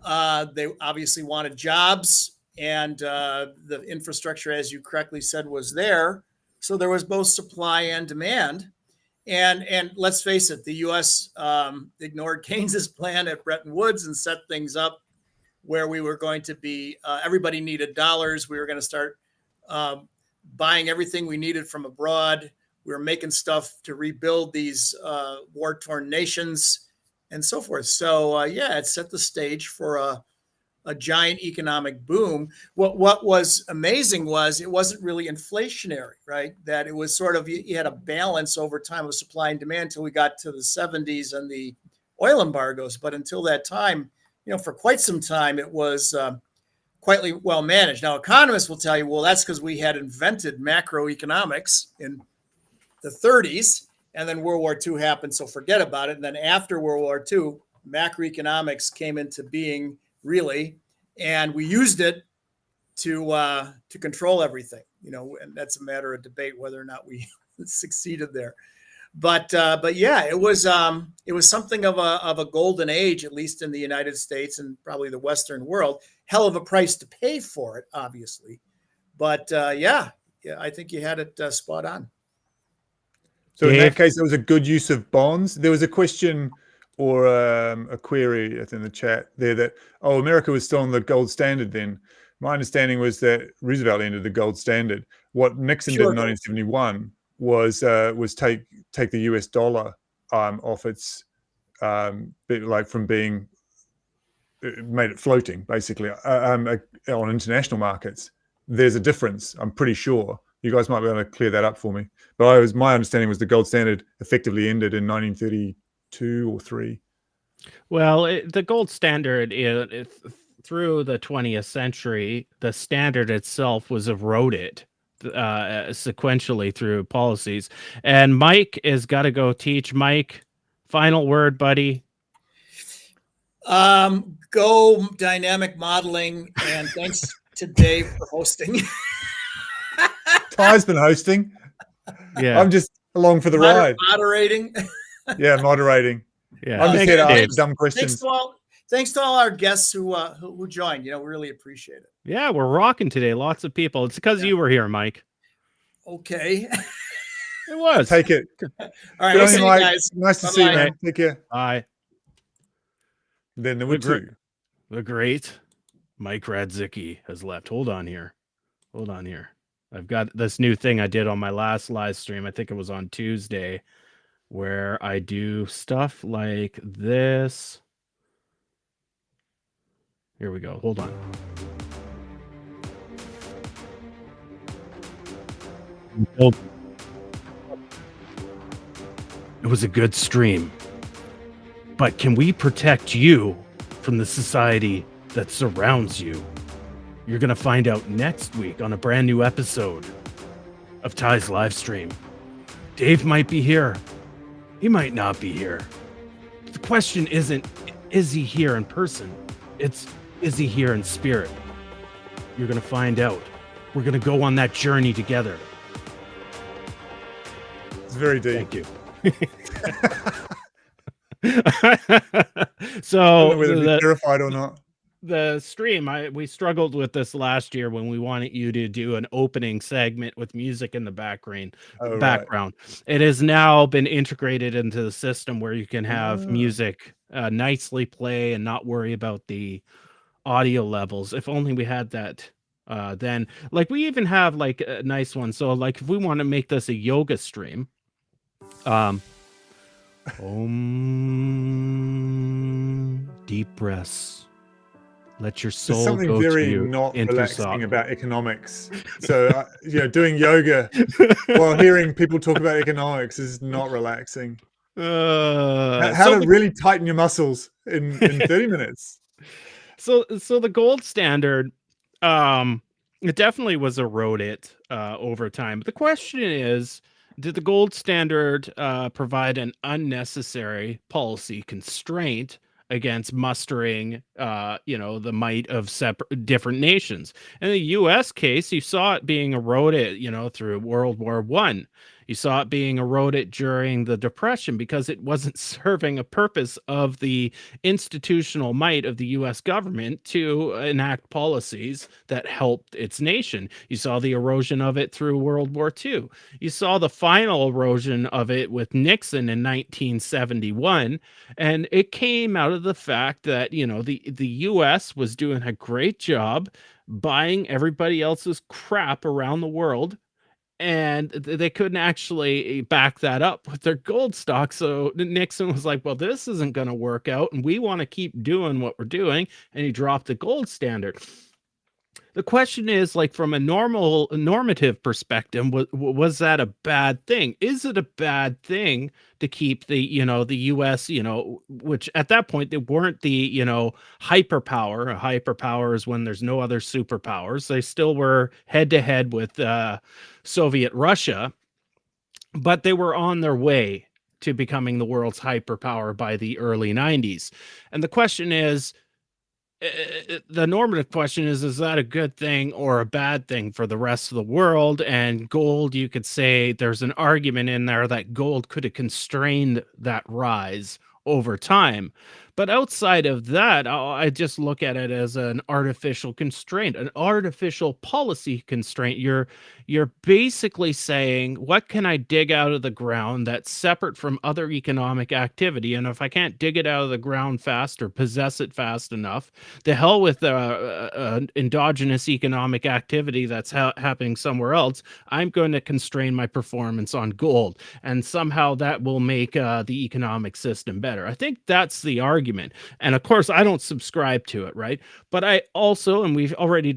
They obviously wanted jobs, and the infrastructure, as you correctly said, was there. So there was both supply and demand. And let's face it, the U.S. Ignored Keynes's plan at Bretton Woods and set things up where we were going to be, everybody needed dollars. We were going to start buying everything we needed from abroad. We were making stuff to rebuild these war-torn nations and so forth. So it set the stage for a giant economic boom. What was amazing was it wasn't really inflationary, right? That it was sort of, you had a balance over time of supply and demand until we got to the 70s and the oil embargoes. But until that time, for quite some time, it was quite well managed. Now, economists will tell you, well, that's because we had invented macroeconomics in the 30s, and then World War II happened, so forget about it. And then after World War II, macroeconomics came into being, really, and we used it to control everything. And that's a matter of debate whether or not we succeeded there. But yeah, it was something of a golden age, at least in the United States and probably the Western world. Hell of a price to pay for it, obviously. But yeah, I think you had it spot on. So in that case, it was a good use of bonds. There was a question or a query in the chat there that, America was still on the gold standard then. My understanding was that Roosevelt ended the gold standard. What Nixon did in 1971 was take the US dollar off its like from being, it made it floating basically on international markets. There's a difference, I'm pretty sure. You guys might be able to clear that up for me. But my understanding was the gold standard effectively ended in 1932 or 3. Well, the gold standard through the 20th century, the standard itself was eroded sequentially through policies. And Mike has got to go teach. Mike, final word, buddy. Go dynamic modeling, and thanks to Dave for hosting. Ty's been hosting. Yeah, I'm just along for the ride. Moderating. Yeah, moderating. Yeah, I'm just here to ask dumb questions. Thanks to all our guests who joined. We really appreciate it. Yeah, we're rocking today. Lots of people. It's because you were here, Mike. Okay. It was. Take it. All right, we'll see you guys. Nice to see you, man. Take care. Bye. Then there were two. The great Mike Radzicki has left. Hold on here. I've got this new thing I did on my last live stream. I think it was on Tuesday, where I do stuff like this. Here we go. Hold on. It was a good stream, But can we protect you from the society that surrounds you? You're going to find out next week on a brand new episode of Ty's Livestream. Dave might be here. He might not be here. The question isn't, is he here in person? It's, is he here in spirit? You're going to find out. We're going to go on that journey together. It's very deep. Thank you. I don't So know whether to be terrified or not. the stream, we struggled with this last year when we wanted you to do an opening segment with music in the background. Oh, right. It has now been integrated into the system where you can have music nicely play and not worry about the audio levels. If only we had that then. Like, we even have like a nice one. So like if we want to make this a yoga stream, deep breaths. Let your There's soul something go very to not into relaxing sock. about economics. So, doing yoga while hearing people talk about economics is not relaxing. How So to the- really tighten your muscles in 30 minutes. So the gold standard, it definitely was eroded over time. But the question is, did the gold standard provide an unnecessary policy constraint against mustering, the might of different nations? In the U.S. case, you saw it being eroded, through World War I. You saw it being eroded during the Depression because it wasn't serving a purpose of the institutional might of the U.S. government to enact policies that helped its nation. You saw the erosion of it through World War II. You saw the final erosion of it with Nixon in 1971, and it came out of the fact that, the U.S. was doing a great job buying everybody else's crap around the world, and they couldn't actually back that up with their gold stock. So Nixon was like, well, this isn't going to work out, and we want to keep doing what we're doing. And he dropped the gold standard. The question is, like, from a normative perspective, was that a bad thing? Is it a bad thing to keep the US, which at that point they weren't the, hyperpower. A hyperpower is when there's no other superpowers. They still were head to head with Soviet Russia, but they were on their way to becoming the world's hyperpower by the early 90s. And the question is, the normative question is that a good thing or a bad thing for the rest of the world? And gold, you could say there's an argument in there that gold could have constrained that rise over time. But outside of that, I just look at it as an artificial constraint, an artificial policy constraint. You're basically saying, what can I dig out of the ground that's separate from other economic activity? And if I can't dig it out of the ground fast or possess it fast enough, the hell with endogenous economic activity that's happening somewhere else. I'm going to constrain my performance on gold, and somehow that will make the economic system better. I think that's the argument. And of course, I don't subscribe to it, right? But I also, and we've already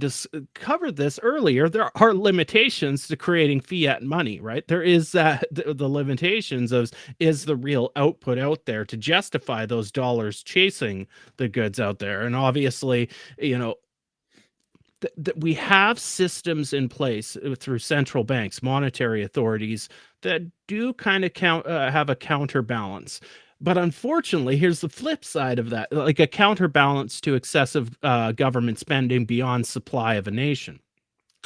covered this earlier, there are limitations to creating fiat money, right? There is the limitations of, is the real output out there to justify those dollars chasing the goods out there? And obviously, we have systems in place through central banks, monetary authorities, that do kind of have a counterbalance. But unfortunately, here's the flip side of that, like a counterbalance to excessive government spending beyond supply of a nation.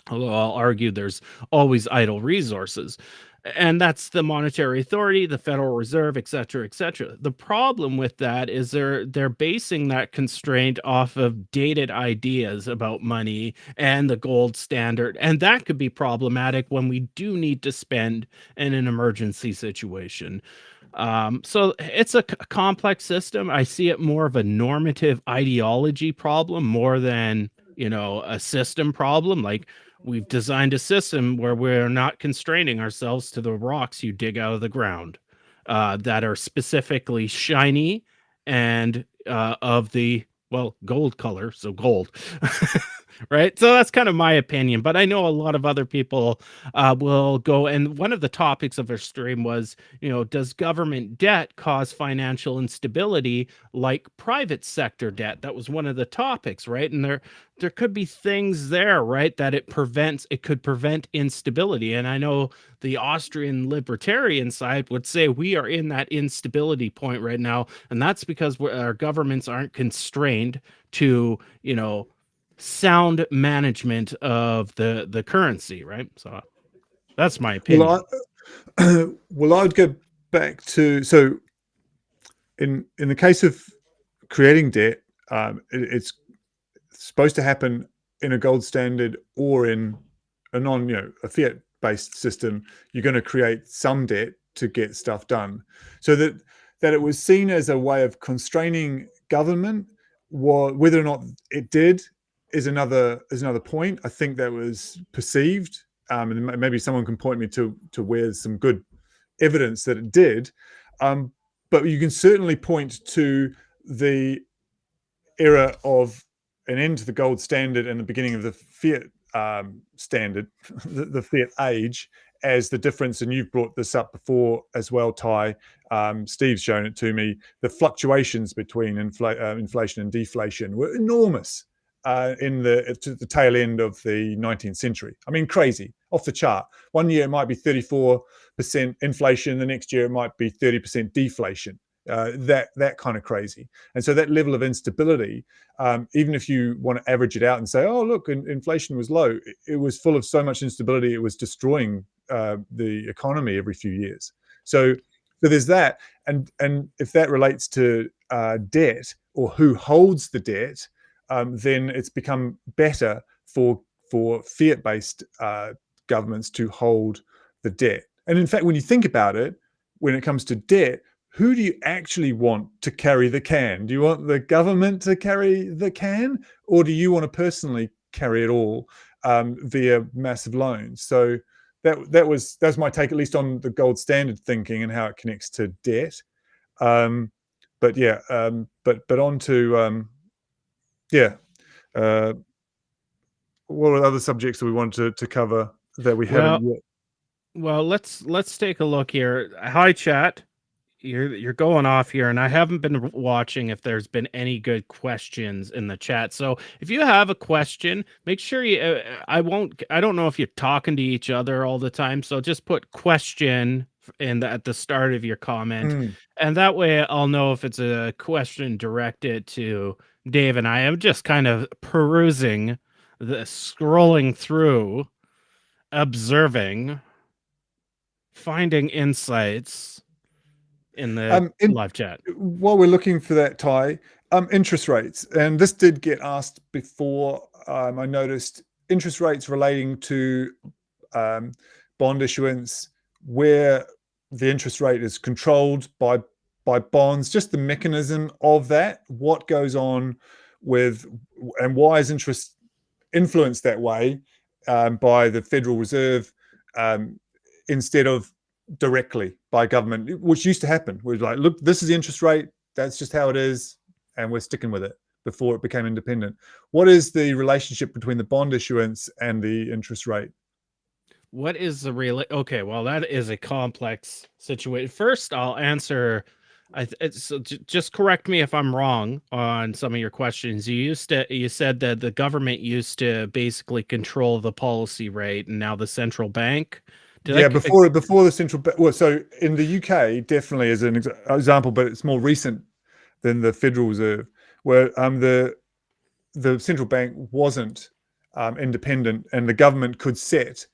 Although I'll argue there's always idle resources. And that's the monetary authority, the Federal Reserve, et cetera, et cetera. The problem with that is they're basing that constraint off of dated ideas about money and the gold standard. And that could be problematic when we do need to spend in an emergency situation. So it's a complex system. I see it more of a normative ideology problem more than, a system problem. Like, we've designed a system where we're not constraining ourselves to the rocks you dig out of the ground that are specifically shiny and of the, gold color. So gold. right? So that's kind of my opinion, but I know a lot of other people will go. And one of the topics of our stream was, does government debt cause financial instability like private sector debt? That was one of the topics, right? And there could be things there, right, that it could prevent instability. And I know the Austrian libertarian side would say we are in that instability point right now, and that's because our governments aren't constrained to, sound management of the currency, right? So that's my opinion. Well, I would go back to, so in the case of creating debt, it's supposed to happen in a gold standard or in a a fiat based system. You're going to create some debt to get stuff done, so that it was seen as a way of constraining government. Whether or not it did is another point. I think that was perceived, and maybe someone can point me to where some good evidence that it did. But you can certainly point to the era of an end to the gold standard and the beginning of the fiat standard, the fiat age, as the difference. And you've brought this up before as well, Ty. Steve's shown it to me. The fluctuations between inflation and deflation were enormous in the tail end of the 19th century. I mean, crazy, off the chart. One year it might be 34% inflation, the next year it might be 30% deflation. That kind of crazy. And so that level of instability, even if you want to average it out and say, oh, look, inflation was low, it was full of so much instability, it was destroying the economy every few years. So there's that. And if that relates to debt or who holds the debt, then it's become better for fiat-based governments to hold the debt. And in fact, when you think about it, when it comes to debt, who do you actually want to carry the can? Do you want the government to carry the can, or do you want to personally carry it all via massive loans? So that was my take, at least on the gold standard thinking and how it connects to debt. But on to what are other subjects that we wanted to cover that we haven't yet? Well, let's take a look here. Hi, chat. You're going off here, and I haven't been watching if there's been any good questions in the chat. So if you have a question, make sure you. I don't know if you're talking to each other all the time, so just put question at the start of your comment, and that way I'll know if it's a question directed to Dave and I. I'm just kind of perusing, scrolling through, observing, finding insights in the live chat. While we're looking for that, Ty, interest rates, and this did get asked before. I noticed interest rates relating to bond issuance, where the interest rate is controlled by bonds, just the mechanism of that, what goes on with, and why is interest influenced that way by the Federal Reserve instead of directly by government, which used to happen. We're like, look, this is the interest rate, that's just how it is, and we're sticking with it before it became independent. What is the relationship between the bond issuance and the interest rate? What is the real? Okay, well, that is a complex situation. First, I'll answer. So just correct me if I'm wrong on some of your questions. You said that the government used to basically control the policy rate, and now the central bank. Before the central bank. Well, so in the UK, definitely as an example, but it's more recent than the Federal Reserve, where the central bank wasn't independent, and the government could set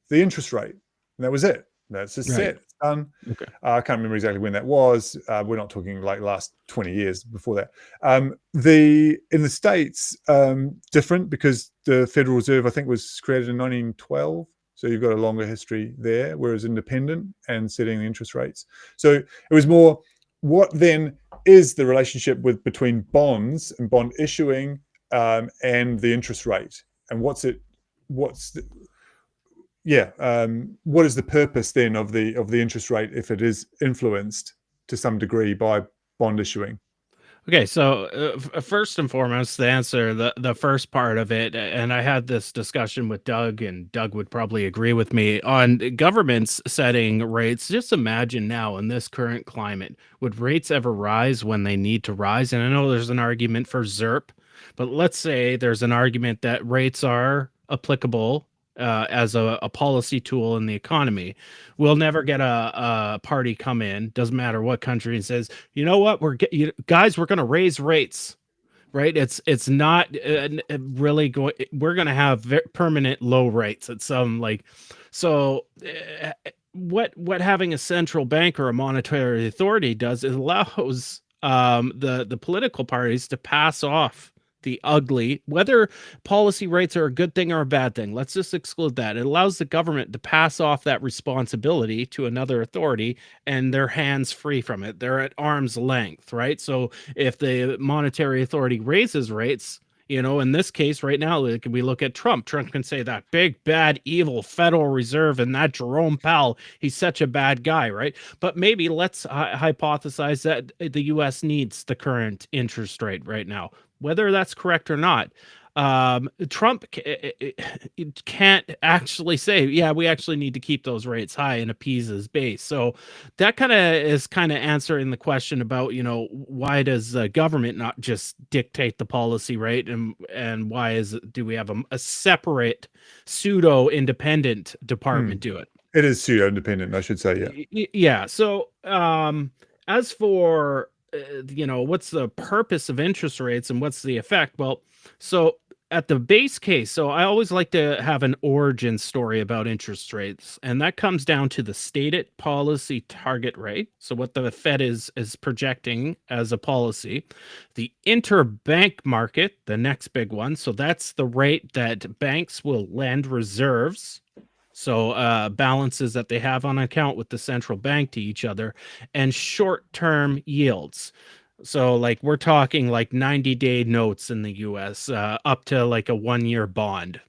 the interest rate, and that was it. That's just set. It's done. Okay. I can't remember exactly when that was. We're not talking like last 20 years before that. In the States, different, because the Federal Reserve, I think, was created in 1912. So you've got a longer history there, whereas independent and setting the interest rates. So it was more, what then is the relationship between bonds and bond issuing and the interest rate, and what is the purpose then of the interest rate if it is influenced to some degree by bond issuing? Okay, so first and foremost, to answer the first part of it, and I had this discussion with Doug, and Doug would probably agree with me on governments setting rates. Just imagine now in this current climate, would rates ever rise when they need to rise? And I know there's an argument for ZERP, but let's say there's an argument that rates are applicable as a policy tool in the economy. We'll never get a party come in, doesn't matter what country, and says, you know what, guys, we're going to raise rates, right? It's not really going. We're going to have permanent low rates at some like. So what having a central bank or a monetary authority does, it allows the political parties to pass off the ugly, whether policy rates are a good thing or a bad thing. Let's just exclude that. It allows the government to pass off that responsibility to another authority, and their hands free from it. They're at arm's length, right? So if the monetary authority raises rates, in this case right now, we look at Trump. Trump can say that big, bad, evil Federal Reserve and that Jerome Powell, he's such a bad guy, right? But maybe let's hypothesize that the U.S. needs the current interest rate right now. Whether that's correct or not, Trump can't actually say, yeah, we actually need to keep those rates high and appease his base. So that is answering the question about, why does the government not just dictate the policy rate, and why do we have a separate pseudo-independent department do it? It is pseudo-independent, I should say, yeah. Yeah. So as for what's the purpose of interest rates and what's the effect? Well, so at the base case, so I always like to have an origin story about interest rates, and that comes down to the stated policy target rate. So what the Fed is projecting as a policy, the interbank market, the next big one. So that's the rate that banks will lend reserves. So balances that they have on account with the central bank to each other, and short-term yields. So like we're talking like 90-day notes in the US, up to like a 1-year bond,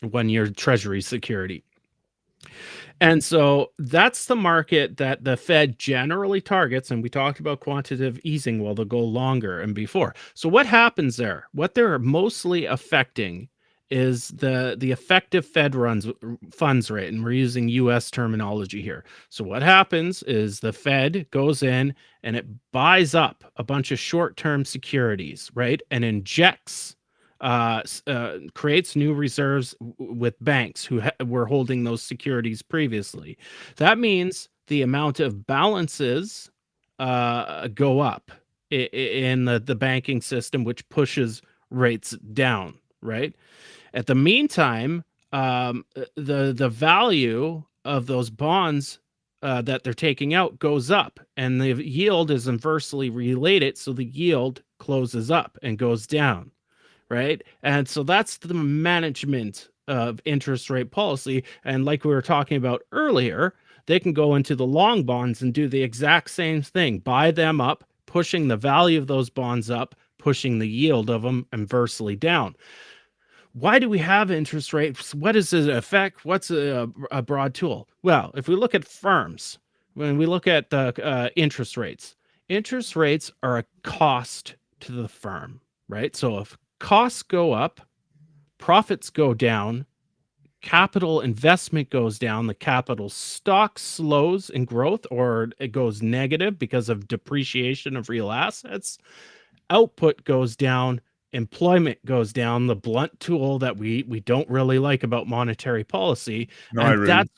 1-year treasury security. And so that's the market that the Fed generally targets. And we talked about quantitative easing, well, they'll go longer and before. So what happens there? What they're mostly affecting is the effective Fed funds rate, and we're using U.S. terminology here. So what happens is the Fed goes in and it buys up a bunch of short-term securities, right, and injects, creates new reserves with banks who were holding those securities previously. That means the amount of balances go up in the banking system, which pushes rates down, right? At the meantime, the value of those bonds that they're taking out goes up, and the yield is inversely related. So the yield closes up and goes down, right? And so that's the management of interest rate policy. And like we were talking about earlier, they can go into the long bonds and do the exact same thing, buy them up, pushing the value of those bonds up, pushing the yield of them inversely down. Why do we have interest rates? What does it affect? What's a broad tool? Well, if we look at firms, when we look at the interest rates are a cost to the firm, right? So if costs go up, profits go down, capital investment goes down, the capital stock slows in growth, or it goes negative because of depreciation of real assets, output goes down, employment goes down, the blunt tool that we don't really like about monetary policy. No, that's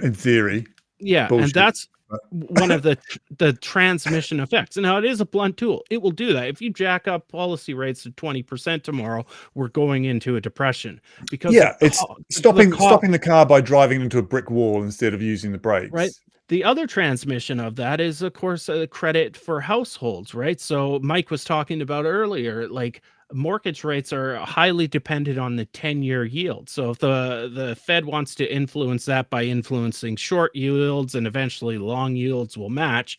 in theory. Yeah, bullshit. And that's one of the transmission effects. And now it is a blunt tool. It will do that. If you jack up policy rates to 20% tomorrow, we're going into a depression. Because it's stopping the car by driving into a brick wall instead of using the brakes. Right. The other transmission of that is, of course, a credit for households, right? So Mike was talking about earlier, like mortgage rates are highly dependent on the 10-year yield. So if the Fed wants to influence that by influencing short yields, and eventually long yields will match,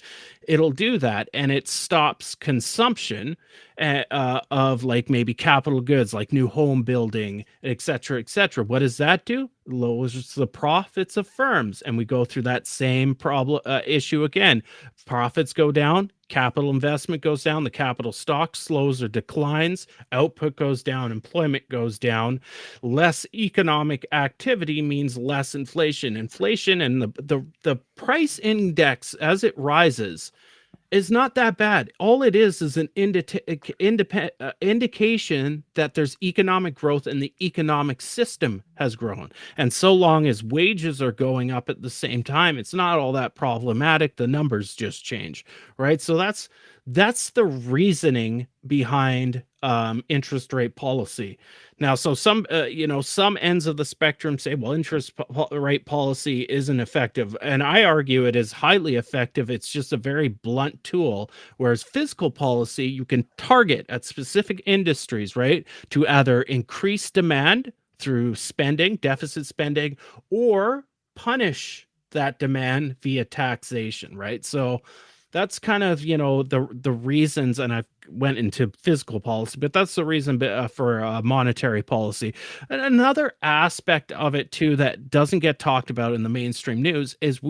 it'll do that. And it stops consumption of like maybe capital goods, like new home building, et cetera, et cetera. What does that do? lowers the profits of firms, and we go through that same problem issue again. Profits go down, capital investment goes down, the capital stock slows or declines, output goes down, employment goes down. Less economic activity means less inflation. Inflation and the price index as it rises is not that bad. All it is an indication that there's economic growth and the economic system has grown. And so long as wages are going up at the same time, it's not all that problematic. The numbers just change, right? So that's the reasoning behind interest rate policy. Now, so some ends of the spectrum say, well, interest rate policy isn't effective, and I argue it is highly effective. It's just a very blunt tool, whereas fiscal policy you can target at specific industries, right, to either increase demand through spending, deficit spending, or punish that demand via taxation, right? So that's kind of the reasons, and I went into fiscal policy, but that's the reason for monetary policy. And another aspect of it too that doesn't get talked about in the mainstream news is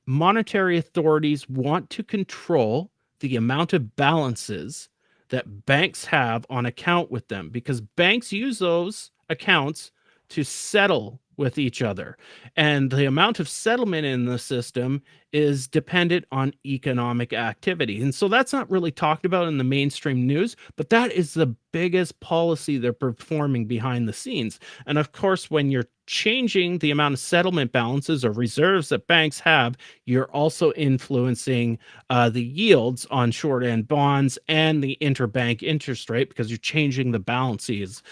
monetary authorities want to control the amount of balances that banks have on account with them, because banks use those accounts to settle with each other. And the amount of settlement in the system is dependent on economic activity. And so that's not really talked about in the mainstream news, but that is the biggest policy they're performing behind the scenes. And of course, when you're changing the amount of settlement balances or reserves that banks have, you're also influencing the yields on short end bonds and the interbank interest rate, because you're changing the balances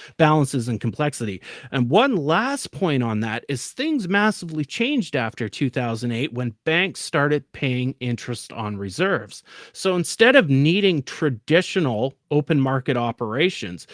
and complexity. And one last point on that is things massively changed after 2008 when banks started paying interest on reserves. So instead of needing traditional open market operations,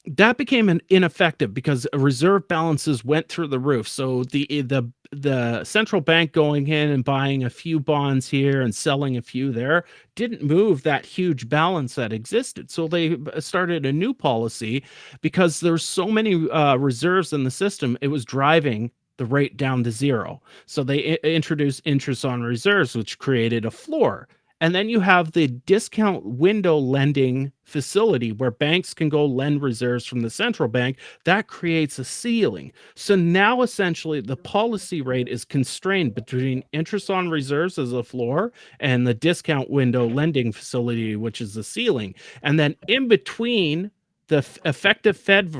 that became ineffective because reserve balances went through the roof. So the central bank going in and buying a few bonds here and selling a few there didn't move that huge balance that existed. So they started a new policy because there's so many reserves in the system, it was driving the rate down to zero. So they introduced interest on reserves, which created a floor. And then you have the discount window lending facility where banks can go lend reserves from the central bank. That creates a ceiling. So now essentially the policy rate is constrained between interest on reserves as a floor and the discount window lending facility, which is the ceiling. And then in between, the effective Fed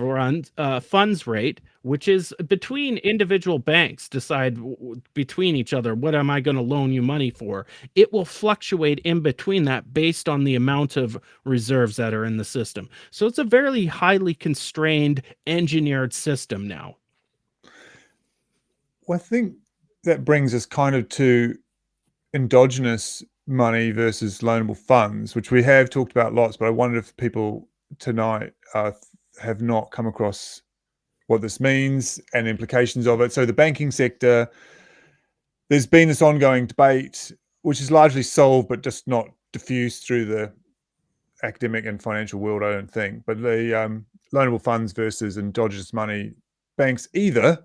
funds rate, which is between individual banks, decide between each other, what am I going to loan you money for? It will fluctuate in between that based on the amount of reserves that are in the system. So it's a very highly constrained, engineered system now. Well, I think that brings us kind of to endogenous money versus loanable funds, which we have talked about lots, but I wondered if people tonight have not come across what this means and implications of it. So the banking sector, there's been this ongoing debate, which is largely solved, but just not diffused through the academic and financial world, I don't think. But the loanable funds versus endogenous money, banks either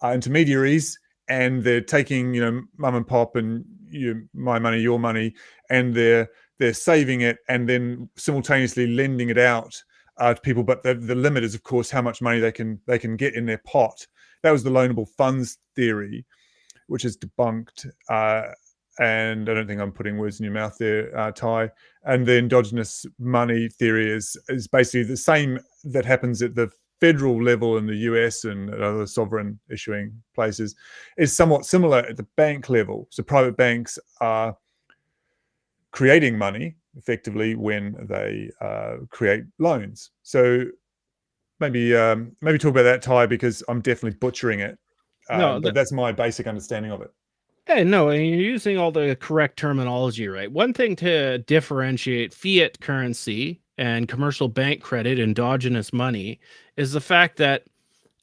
are intermediaries and they're taking, mum and pop and my money, your money, and they're saving it and then simultaneously lending it out to people. But the limit is, of course, how much money they can get in their pot. That was the loanable funds theory, which is debunked. And I don't think I'm putting words in your mouth there, Ty. And the endogenous money theory is basically the same that happens at the federal level in the US and other sovereign issuing places, is somewhat similar at the bank level. So private banks are creating money effectively when they create loans. So maybe talk about that, Ty, because I'm definitely butchering it. But that's my basic understanding of it. Yeah, no, and you're using all the correct terminology, right? One thing to differentiate fiat currency and commercial bank credit, endogenous money, is the fact that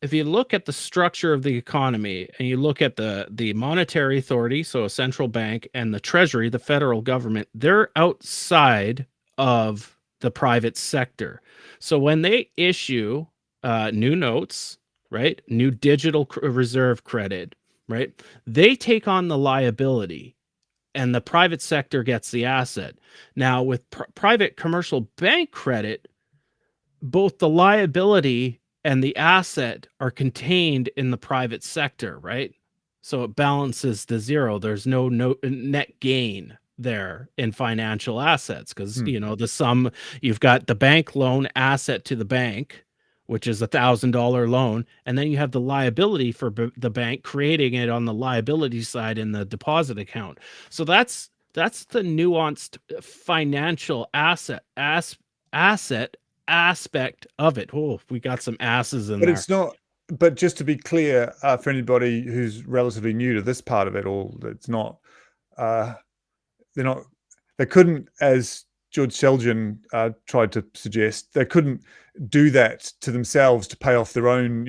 if you look at the structure of the economy and you look at the monetary authority, so a central bank, and the treasury, the federal government, they're outside of the private sector. So when they issue new notes right? New digital reserve credit, right? They take on the liability and the private sector gets the asset. Now, with private commercial bank credit, both the liability and the asset are contained in the private sector, right? So it balances to zero. There's no net gain there in financial assets because the sum, you've got the bank loan asset to the bank, which is $1,000 loan, and then you have the liability for the bank creating it on the liability side in the deposit account. So that's the nuanced financial asset aspect of it. Oh, we got some asses in But there. it's not. But just to be clear, for anybody who's relatively new to this part of it all, it's not. They're not. They couldn't, as George Selgin tried to suggest, they couldn't do that to themselves to pay off their own,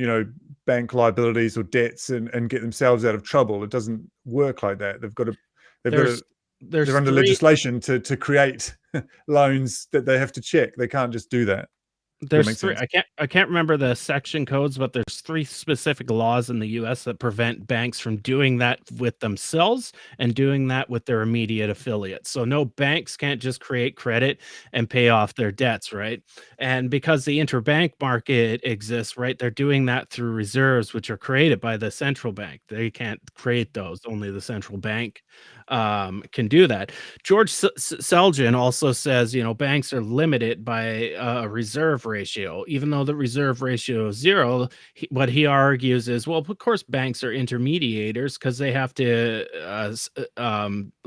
bank liabilities or debts and get themselves out of trouble. It doesn't work like that. They're under legislation to create loans that they have to check. They can't just do that. There's three. I can't remember the section codes, but there's 3 specific laws in the U.S. that prevent banks from doing that with themselves and doing that with their immediate affiliates. So no, banks can't just create credit and pay off their debts, right? And because the interbank market exists, right, they're doing that through reserves, which are created by the central bank. They can't create those; only the central bank can do that. George Selgin also says, banks are limited by a reserve ratio, even though the reserve ratio is 0. What he argues is, well, of course, banks are intermediators because they have to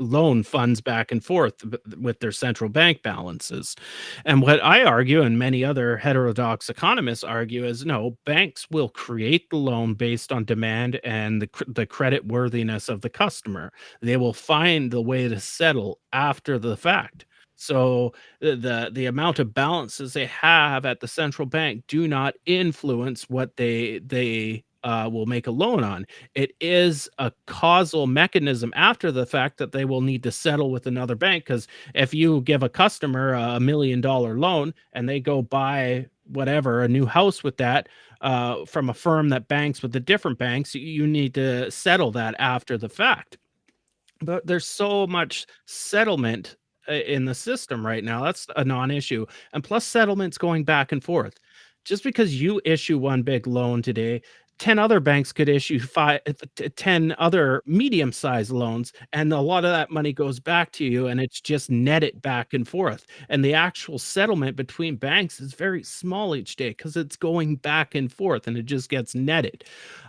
loan funds back and forth with their central bank balances. And what I argue, and many other heterodox economists argue, is no, banks will create the loan based on demand and the credit worthiness of the customer. They will find the way to settle after the fact. So the amount of balances they have at the central bank do not influence what they will make a loan on. It is a causal mechanism after the fact that they will need to settle with another bank, because if you give a customer a $1 million loan and they go buy whatever, a new house with that from a firm that banks with the different banks, you need to settle that after the fact. But there's so much settlement in the system right now. That's a non-issue. And plus settlements going back and forth. Just because you issue one big loan today, 10 other banks could issue 10 other medium-sized loans, and a lot of that money goes back to you, and it's just netted back and forth. And the actual settlement between banks is very small each day because it's going back and forth, and it just gets netted.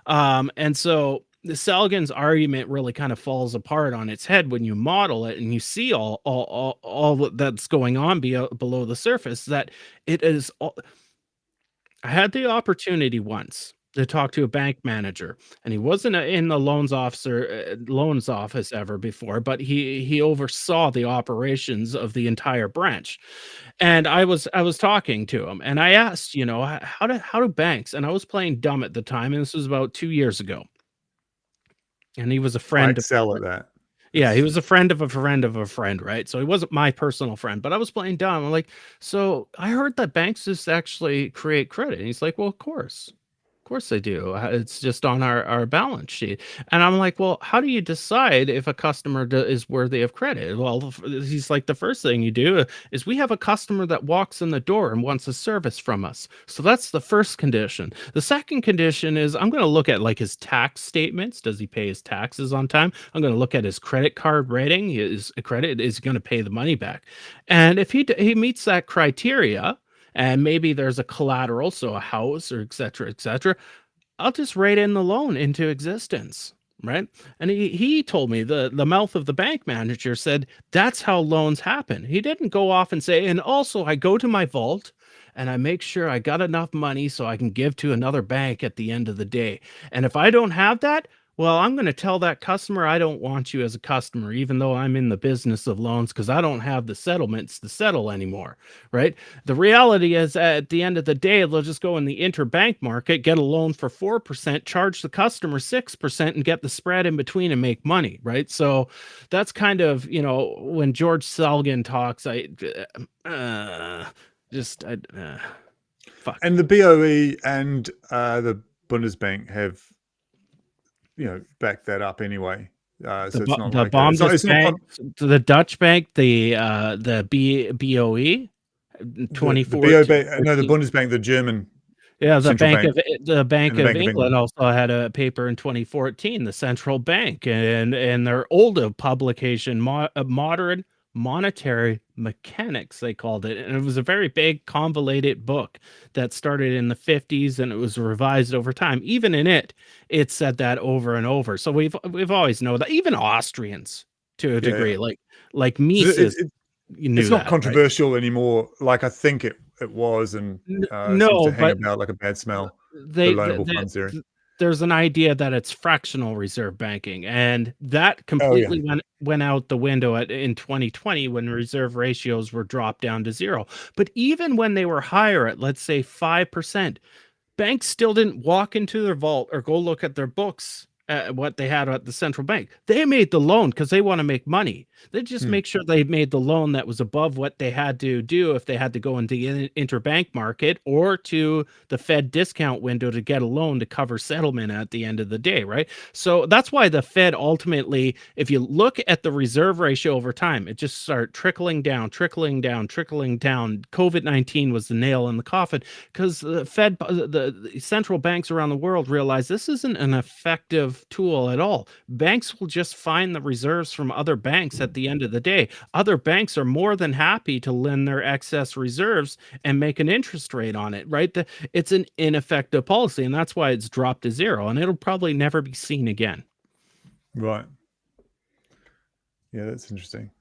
And so the Selgin's argument really kind of falls apart on its head when you model it and you see all that's going on below the surface. That it is. I had the opportunity once to talk to a bank manager, and he wasn't in the loans office ever before, but he oversaw the operations of the entire branch. And I was talking to him, and I asked, how do banks? And I was playing dumb at the time, and this was about 2 years ago. And he was a I friend. excel at that. Yeah, he was a friend of a friend of a friend, right? So he wasn't my personal friend, but I was playing dumb. I'm like, so I heard that banks just actually create credit. And he's like, well, of course. Of course they do. It's just on our balance sheet. And I'm like, well, how do you decide if a customer is worthy of credit? Well, he's like, the first thing you do is we have a customer that walks in the door and wants a service from us. So that's the first condition. The second condition is I'm going to look at like his tax statements. Does he pay his taxes on time? I'm going to look at his credit card rating. His credit is going to pay the money back. And if he meets that criteria, and maybe there's a collateral, so a house or et cetera, I'll just write in the loan into existence, right? And he told me, the mouth of the bank manager said, that's how loans happen. He didn't go off and say, and also I go to my vault and I make sure I got enough money so I can give to another bank at the end of the day. And if I don't have that, well, I'm going to tell that customer I don't want you as a customer, even though I'm in the business of loans, because I don't have the settlements to settle anymore, right? The reality is at the end of the day, they'll just go in the interbank market, get a loan for 4%, charge the customer 6%, and get the spread in between and make money, right? So that's kind of, when George Selgin talks, fuck. And the BOE and the Bundesbank have, backed that up anyway. So it's not The like that. It's not Bundesbank, the Dutch bank, the BOE, the 2014. BOB. No, the Bundesbank, the German Yeah, central bank, the and Bank the of Bank of England England. also had a paper in 2014, the central bank, and their older publication, Modern Monetary Mechanics, they called it, and it was a very big, convoluted book that started in the 50s, and it was revised over time. Even in it, it said that over and over. So we've always known that. Even Austrians, to a Yeah, yeah. degree, like So Mises, you knew it's not that, right? controversial anymore, like I think it was, and it seems No, to hang but about like a bad smell. The they loanable funds theory. there's an idea that it's fractional reserve banking, and that Oh yeah, completely went out the window in 2020 when reserve ratios were dropped down to zero. But even when they were higher at, let's say, 5%, banks still didn't walk into their vault or go look at their books at what they had at the central bank. They made the loan because they want to make money. They just make sure they made the loan that was above what they had to do if they had to go into the interbank market or to the Fed discount window to get a loan to cover settlement at the end of the day, right? So that's why the Fed ultimately, if you look at the reserve ratio over time, it just started trickling down, trickling down, trickling down. COVID-19 was the nail in the coffin because the Fed, the central banks around the world realize this isn't an effective tool at all. Banks will just find the reserves from other banks at the end of the day. Other banks are more than happy to lend their excess reserves and make an interest rate on it, right? It's an ineffective policy, and that's why it's dropped to zero, and it'll probably never be seen again. right. Yeah, that's interesting.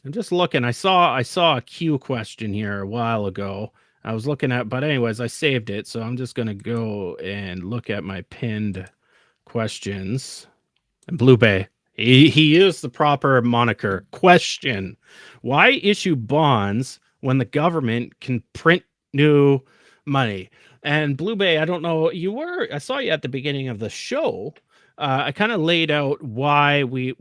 I'm just looking. I saw a Q question here a while ago. I was looking at, but anyways, I saved it, so I'm just gonna go and look at my pinned questions. And Blue Bay, he used the proper moniker. Question: why issue bonds when the government can print new money? And Blue Bay, I don't know. I saw you at the beginning of the show. I kind of laid out why we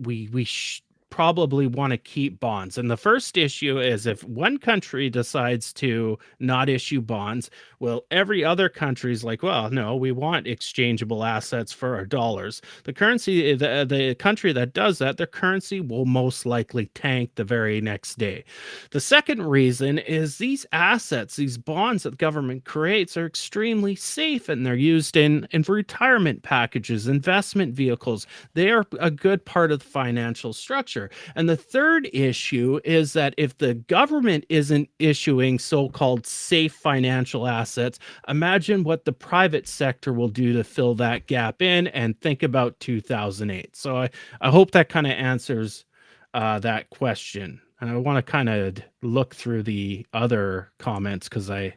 probably want to keep bonds. And the first issue is if one country decides to not issue bonds, well, every other country's like, well, no, we want exchangeable assets for our dollars. The country that does that, their currency will most likely tank the very next day. The second reason is these assets, these bonds that the government creates are extremely safe, and they're used in retirement packages, investment vehicles. They are a good part of the financial structure. And the third issue is that if the government isn't issuing so-called safe financial assets, imagine what the private sector will do to fill that gap in, and think about 2008. So I hope that kind of answers that question. And I want to kind of look through the other comments because I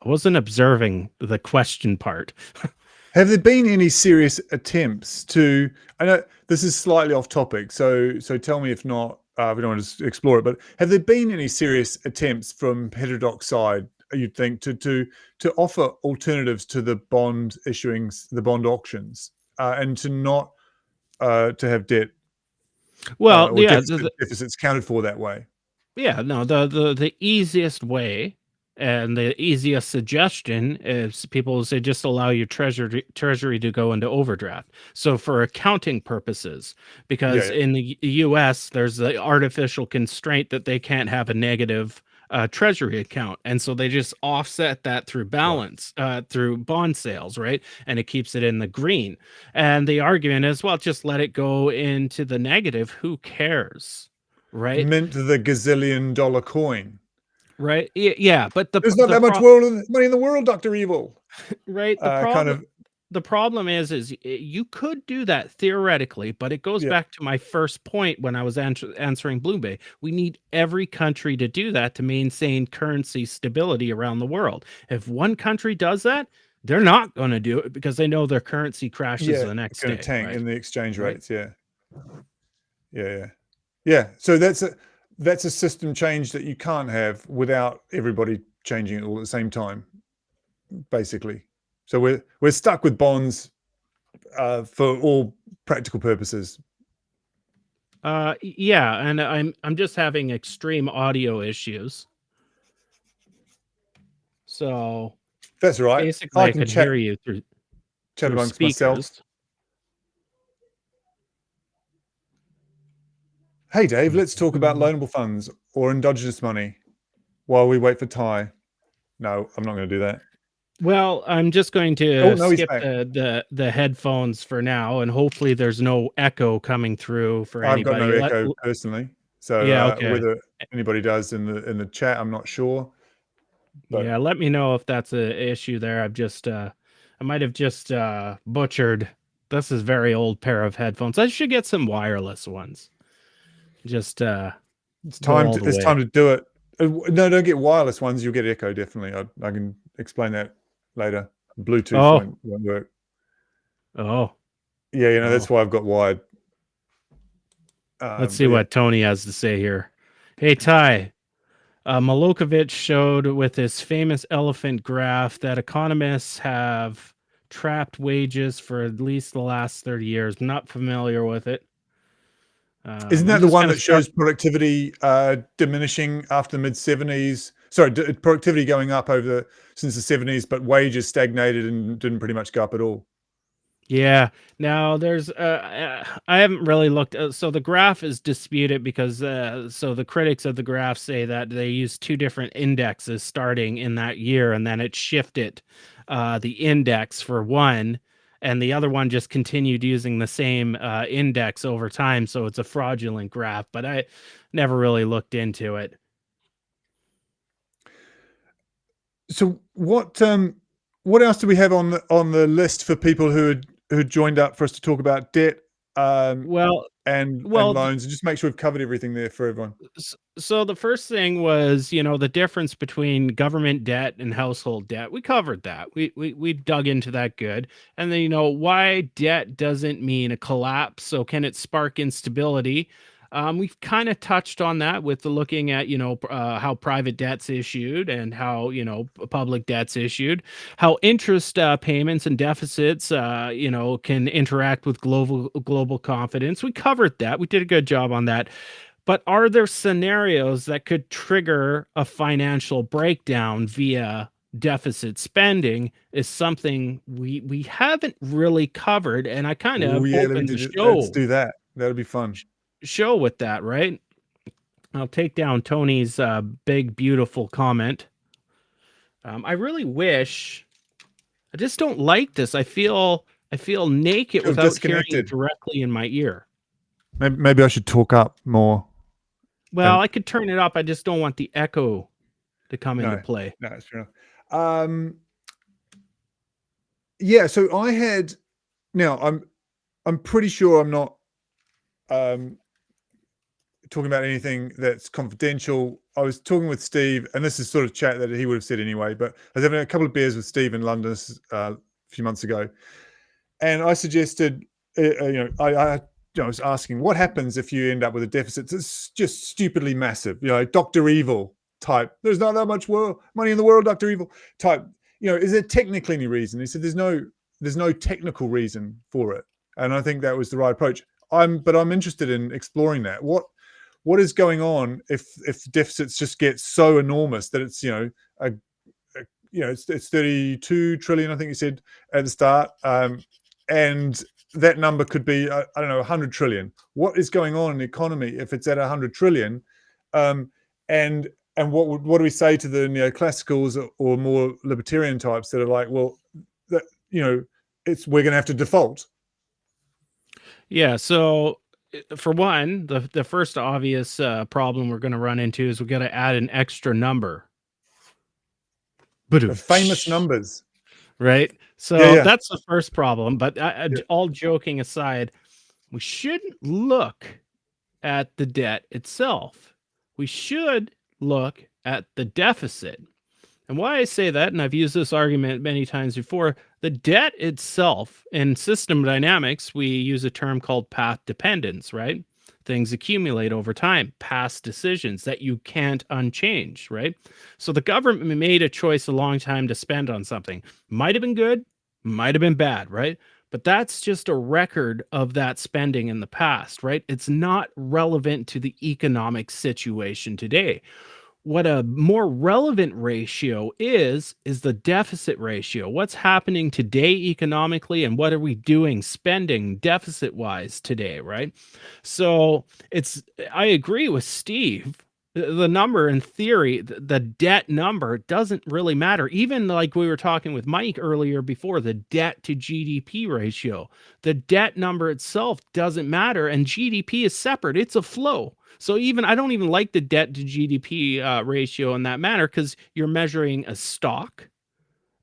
wasn't observing the question part. Have there been any serious attempts to? I know this is slightly off topic, so tell me if not. We don't want to explore it, but have there been any serious attempts from heterodox side? You'd think to offer alternatives to the bond issuings, the bond auctions, and to not to have debt Well, or yeah, deficits counted for that way. yeah, no, the easiest way and the easiest suggestion is people say just allow your treasury to go into overdraft. So for accounting purposes, because Yeah. in the US there's the artificial constraint that they can't have a negative treasury account, and so they just offset that through balance through bond sales, right? And it keeps it in the green. And the argument is, well, just let it go into the negative. Who cares? Right. Mint the gazillion-dollar coin. Right. Yeah. But There's not that much money in the world, Dr. Evil. right. The problem is you could do that theoretically, but it goes back to my first point when I was answering Blue Bay. We need every country to do that to maintain currency stability around the world. If one country does that, they're not going to do it because they know their currency crashes the next day. It's going to tank in the exchange rates. Right. Yeah. So that's a system change that you can't have without everybody changing it all at the same time, basically. So we're stuck with bonds for all practical purposes. Yeah, and I'm just having extreme audio issues. So that's right. basically, I could hear you through. chat through amongst myself. speakers. Hey, Dave, let's talk about loanable funds or endogenous money while we wait for Ty. No, I'm not going to do that. Well, I'm just going Oh, to no, he's skip back. the headphones for now, and hopefully there's no echo coming through for I've got no anybody. echo personally. So Yeah, okay. whether anybody does in the chat, I'm not sure. But Yeah, let me know if that's a issue there. I might have just butchered. This is very old pair of headphones. I should get some wireless ones. Just it's go time all to the it's way. time to do it. No, don't get wireless ones. You'll get echo definitely. I can explain that later. Bluetooth Oh. won't work. Oh, Yeah, Oh. that's why I've got wired. Let's see but yeah. what Tony has to say here. Hey, Ty. Milokovic showed with his famous elephant graph that economists have trapped wages for at least the last 30 years. I'm not familiar with it. Isn't I'm that the just one gonna that shows productivity diminishing after the mid-70s? Sorry, productivity going up since the 70s, but wages stagnated and didn't pretty much go up at all. Yeah. Now there's I haven't really looked so the graph is disputed because so the critics of the graph say that they use two different indexes starting in that year, and then it shifted the index for one, and the other one just continued using the same index over time, so it's a fraudulent graph, but I never really looked into it. So what else do we have on the list for people who joined up for us to talk about debt Well, and well, loans, and just make sure we've covered everything there for everyone? So the first thing was, the difference between government debt and household debt. We covered that. We dug into that good. And then, why debt doesn't mean a collapse. So can it spark instability? We've kind of touched on that with the looking at, how private debt's issued and how, public debt's issued, how interest payments and deficits, can interact with global confidence. We covered that. We did a good job on that. But are there scenarios that could trigger a financial breakdown via deficit spending is something we haven't really covered, and I kind Oh of yeah, hoping to let's do that. That'll be fun. show with that, right? I'll take down Tony's big, beautiful comment. I really wish. I just don't like this. I feel naked Feel without hearing disconnected. directly in my ear. Maybe I should talk up more. Well, I could turn it up. I just don't want the echo to come into play. No, it's fair enough. Yeah, so I had. Now I'm pretty sure I'm not talking about anything that's confidential. I was talking with Steve, and this is sort of chat that he would have said anyway, but I was having a couple of beers with Steve in London a few months ago, and I suggested, I was asking what happens if you end up with a deficit that's just stupidly massive, Dr. Evil type. There's not that much money in the world, Dr. Evil type. Is there technically any reason? He said there's no technical reason for it, and I think that was the right approach. But I'm interested in exploring that. What is going on if deficits just get so enormous that it's it's 32 trillion, I think you said at the start, and that number could be I don't know 100 trillion. What is going on in the economy if it's at 100 trillion? And what do we say to the neoclassicals or more libertarian types that are like, well, that we're going to have to default? Yeah. So for one, the first obvious problem we're going to run into is we're going to add an extra number. The famous numbers. Right. So Yeah. that's the first problem. But all joking aside, we shouldn't look at the debt itself. We should look at the deficit. And why I say that, and I've used this argument many times before, the debt itself in system dynamics, we use a term called path dependence, right? Things accumulate over time, past decisions that you can't unchange, right? So the government made a choice a long time to spend on something. Might have been good, might have been bad, right? But that's just a record of that spending in the past, right? It's not relevant to the economic situation today. What a more relevant ratio is the deficit ratio. What's happening today economically, and what are we doing spending deficit wise today, right? So I agree with Steve. The number in theory, the debt number doesn't really matter. Even like we were talking with Mike earlier before, the debt to GDP ratio, the debt number itself doesn't matter, and GDP is separate. It's a flow. So even I don't even like the debt to GDP ratio in that manner, because you're measuring a stock,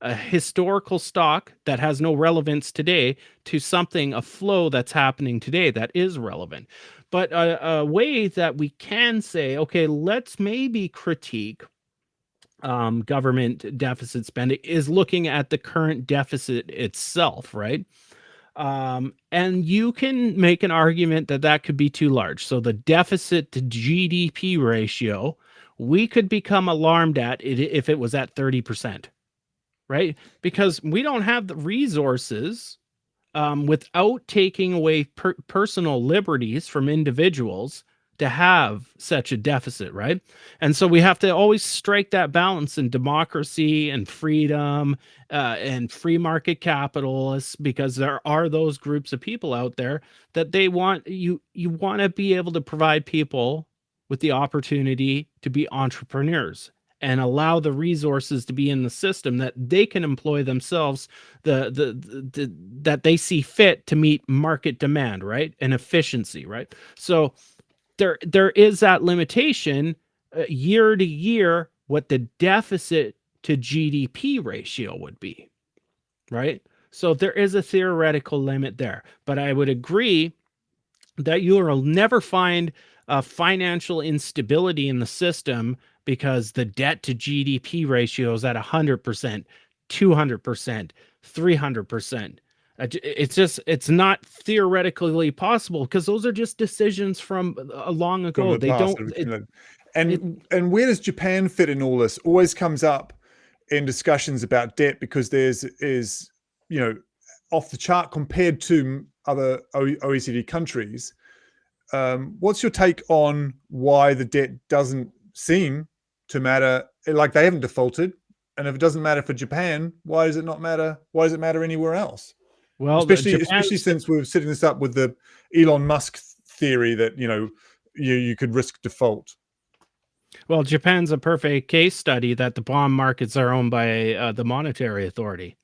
a historical stock that has no relevance today, to something, a flow that's happening today that is relevant. But a way that we can say, okay, let's maybe critique government deficit spending is looking at the current deficit itself, right? And you can make an argument that that could be too large. So the deficit to GDP ratio, we could become alarmed at it if it was at 30%, right? Because we don't have the resources without taking away personal liberties from individuals to have such a deficit, right? And so we have to always strike that balance in democracy and freedom and free market capitalists, because there are those groups of people out there that they want you want to be able to provide people with the opportunity to be entrepreneurs and allow the resources to be in the system that they can employ themselves, that they see fit to meet market demand, right? And efficiency, right? So there is that limitation year to year, what the deficit to GDP ratio would be, right? So there is a theoretical limit there, but I would agree that you will never find financial instability in the system because the debt to GDP ratio is at 100%, 200%, 300%. It's not theoretically possible, because those are just decisions from long ago. From the They past, don't. and where does Japan fit in all this? Always comes up in discussions about debt, because there's off the chart compared to other OECD countries. What's your take on why the debt doesn't seem to matter? Like, they haven't defaulted, and if it doesn't matter for Japan, why does it not matter? Why does it matter anywhere else? Well, especially since we're setting this up with the Elon Musk theory that you could risk default. Well, Japan's a perfect case study that the bond markets are owned by the monetary authority.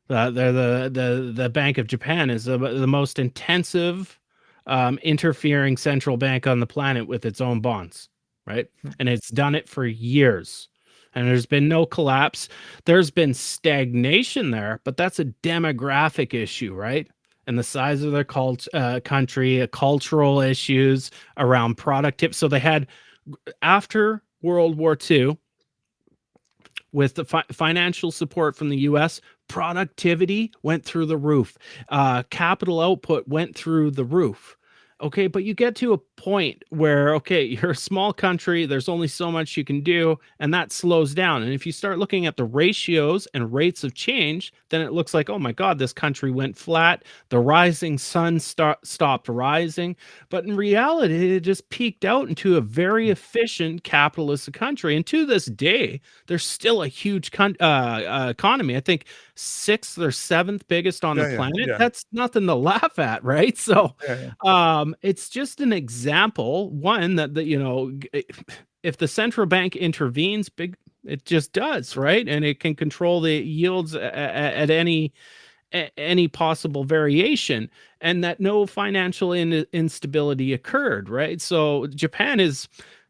The Bank of Japan is the most intensive interfering central bank on the planet with its own bonds, right? And it's done it for years. And there's been no collapse. There's been stagnation there, but that's a demographic issue, right? And the size of their country, cultural issues around productivity. So they had, after World War II, with the financial support from the U.S., productivity went through the roof. Capital output went through the roof. Okay, but you get to a point where, okay, you're a small country, there's only so much you can do, and that slows down. And if you start looking at the ratios and rates of change, then it looks like, oh my God, this country went flat. The rising sun stopped rising. But in reality, it just peaked out into a very efficient capitalist country. And to this day, there's still a huge economy. I think 6th or 7th biggest on the planet. Yeah. That's nothing to laugh at, right? So it's just an example, one that if the central bank intervenes, it just does, right? And it can control the yields at any possible variation, and that no financial instability occurred, right? So Japan is,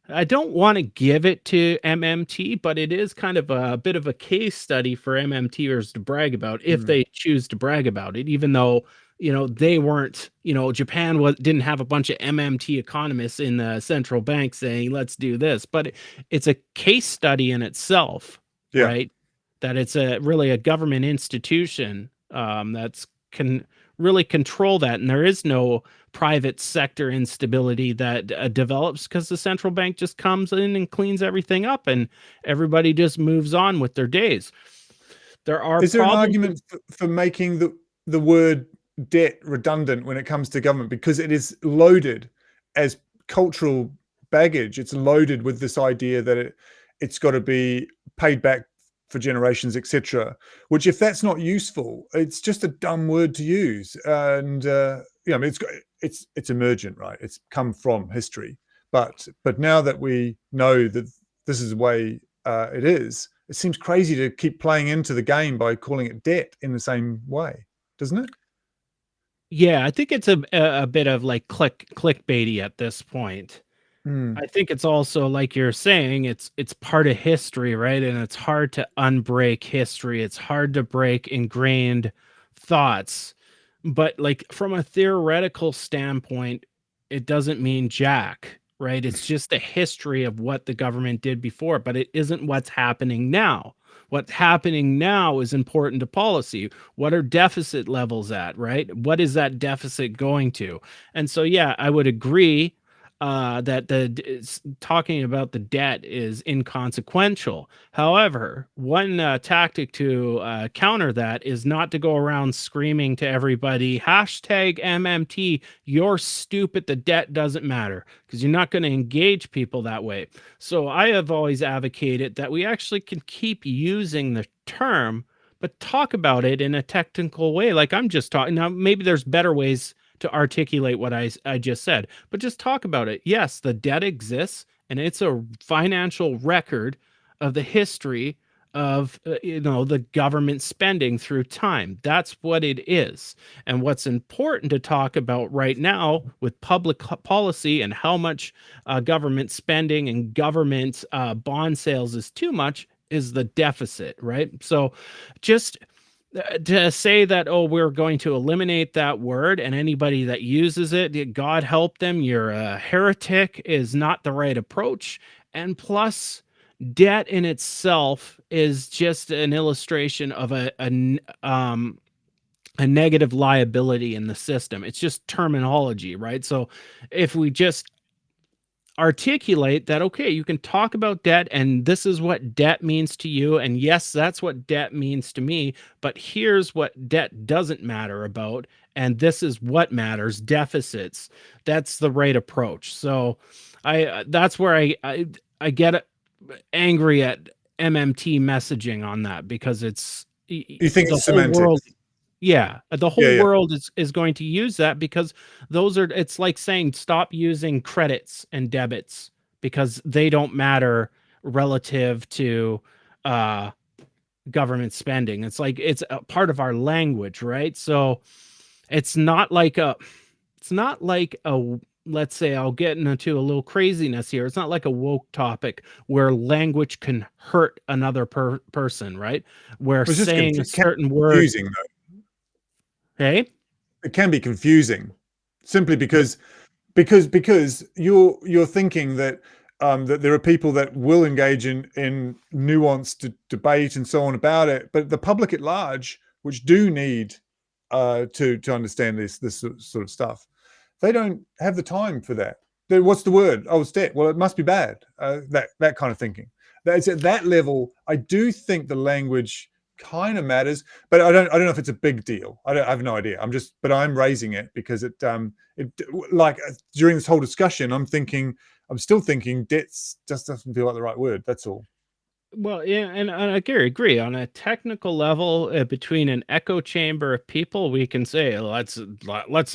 I don't want to give it to MMT, but it is kind of a bit of a case study for MMTers to brag about, if they choose to brag about it, even though they weren't, Japan didn't have a bunch of MMT economists in the central bank saying, let's do this. But it's a case study in itself, right? That it's really a government institution that's can really control that. And there is no private sector instability that develops, because the central bank just comes in and cleans everything up and everybody just moves on with their days. Is there an argument for making the word debt redundant when it comes to government, because it is loaded as cultural baggage? It's loaded with this idea that it's got to be paid back for generations, etc. Which, if that's not useful, it's just a dumb word to use. And I mean, it's emergent, right? It's come from history. But now that we know that this is the way it is, it seems crazy to keep playing into the game by calling it debt in the same way, doesn't it? Yeah, I think it's a bit of like clickbaity at this point. I think it's also like you're saying, it's part of history, right? And it's hard to unbreak history. It's hard to break ingrained thoughts. But like from a theoretical standpoint, it doesn't mean jack, right? It's just a history of what the government did before, but it isn't what's happening now. What's happening now is important to policy. What are deficit levels at, right? What is that deficit going to? And so, yeah, I would agree that talking about the debt is inconsequential. However, one tactic to counter that is not to go around screaming to everybody, hashtag MMT, you're stupid, the debt doesn't matter, because you're not going to engage people that way. So I have always advocated that we actually can keep using the term, but talk about it in a technical way. Like I'm just talking now, maybe there's better ways to articulate what I just said, but just talk about it. Yes, the debt exists, and it's a financial record of the history of the government spending through time. That's what it is. And what's important to talk about right now with public policy and how much government spending and government bond sales is too much is the deficit, right? So just to say that, oh, we're going to eliminate that word and anybody that uses it, God help them, you're a heretic, is not the right approach. And plus, debt in itself is just an illustration of a negative liability in the system. It's just terminology, right? So if we just articulate that, okay, you can talk about debt and this is what debt means to you, and yes, that's what debt means to me, but here's what debt doesn't matter about, and this is what matters, deficits. That's the right approach. So that's where I get angry at MMT messaging on that, because it's You think the it's whole semantics? world. Yeah, the whole Yeah. world is going to use that, because it's like saying stop using credits and debits because they don't matter relative to government spending. It's like it's a part of our language, right? So it's not like a let's say, I'll get into a little craziness here. It's not like a woke topic where language can hurt another person, right? Where It's just saying a it can certain be word. confusing, though. Hey? It can be confusing, simply because you're thinking that that there are people that will engage in nuanced debate and so on about it, but the public at large, which do need to understand this sort of stuff, they don't have the time for that. What's the word? Oh, it's debt. Well, it must be bad. That kind of thinking. That's at that level. I do think the language kind of matters, but I don't know if it's a big deal. I have no idea. But I'm raising it because it like during this whole discussion, I'm still thinking debts just doesn't feel like the right word. That's all. Well, yeah, and I agree. On a technical level, between an echo chamber of people, we can say let's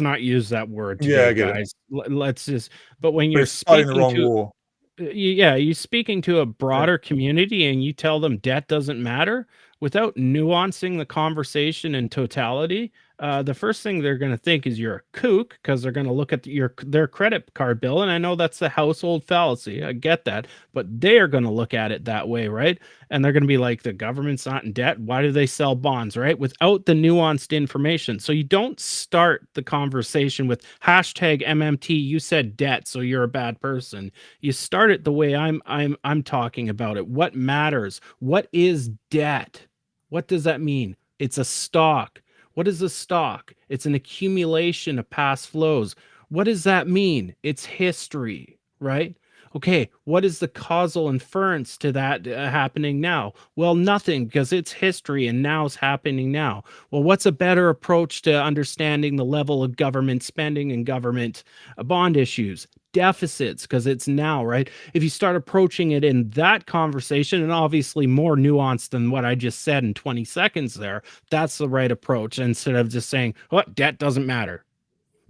not use that word Yeah, today, I get it. guys. Let's just. But when But you're it's fighting the speaking wrong to war. yeah, you speaking to a broader community and you tell them debt doesn't matter without nuancing the conversation in totality, the first thing they're going to think is you're a kook, because they're going to look at their credit card bill. And I know that's the household fallacy. I get that, but they're going to look at it that way, right? And they're going to be like, the government's not in debt. Why do they sell bonds, right? Without the nuanced information. So you don't start the conversation with hashtag MMT. You said debt, so you're a bad person. You start it the way I'm talking about it. What matters? What is debt? What does that mean? It's a stock. What is a stock? It's an accumulation of past flows. What does that mean? It's history, right? Okay, what is the causal inference to that happening now? Well, nothing, because it's history and now it's happening now. Well, what's a better approach to understanding the level of government spending and government bond issues? deficits because it's now, right? If you start approaching it in that conversation, and obviously more nuanced than what I just said in 20 seconds there, that's the right approach, instead of just saying, "Well, debt doesn't matter,"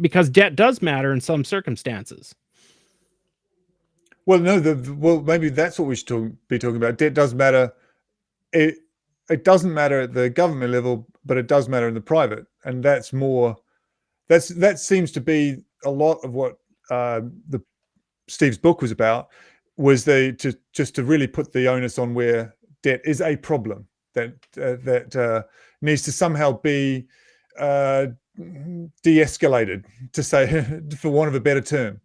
because debt does matter in some circumstances. Well, no, well, maybe that's what we should be talking about. Debt does matter. It doesn't matter at the government level, but it does matter in the private, and that's more. That seems to be a lot of what the Steve's book was about. Was to really put the onus on where debt is a problem that needs to somehow be de-escalated, to say, for want of a better term.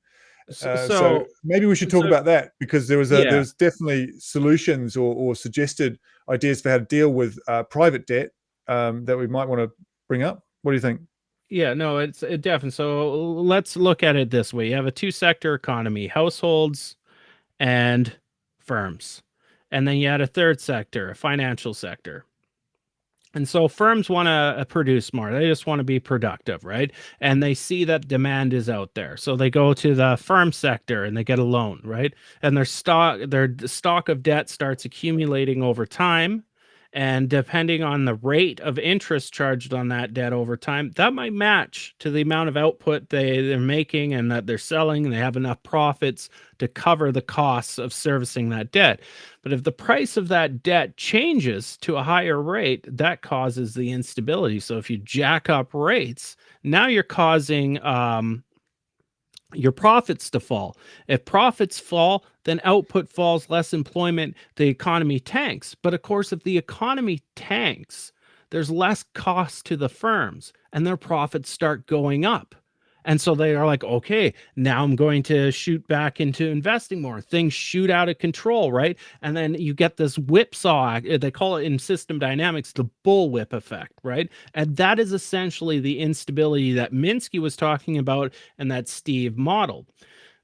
So maybe we should talk about that, because there's definitely solutions or suggested ideas for how to deal with private debt that we might want to bring up. What do you think? Yeah, no, it definitely. So let's look at it this way. You have a two-sector economy, households and firms. And then you had a third sector, a financial sector. And so firms want to produce more. They just want to be productive, right? And they see that demand is out there. So they go to the firm sector and they get a loan, right? And their stock of debt starts accumulating over time. And depending on the rate of interest charged on that debt over time, that might match to the amount of output they're making and that they're selling, and they have enough profits to cover the costs of servicing that debt. But if the price of that debt changes to a higher rate, that causes the instability. So if you jack up rates, now you're causing your profits to fall. If profits fall, then output falls, less employment, the economy tanks. But of course, if the economy tanks, there's less cost to the firms and their profits start going up. And so they are like, okay, now I'm going to shoot back into investing more. Things shoot out of control, right? And then you get this whipsaw. They call it in system dynamics the bullwhip effect, right? And that is essentially the instability that Minsky was talking about and that Steve modeled.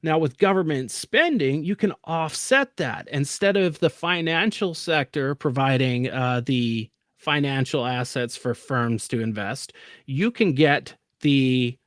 Now, with government spending, you can offset that. Instead of the financial sector providing the financial assets for firms to invest, you can get the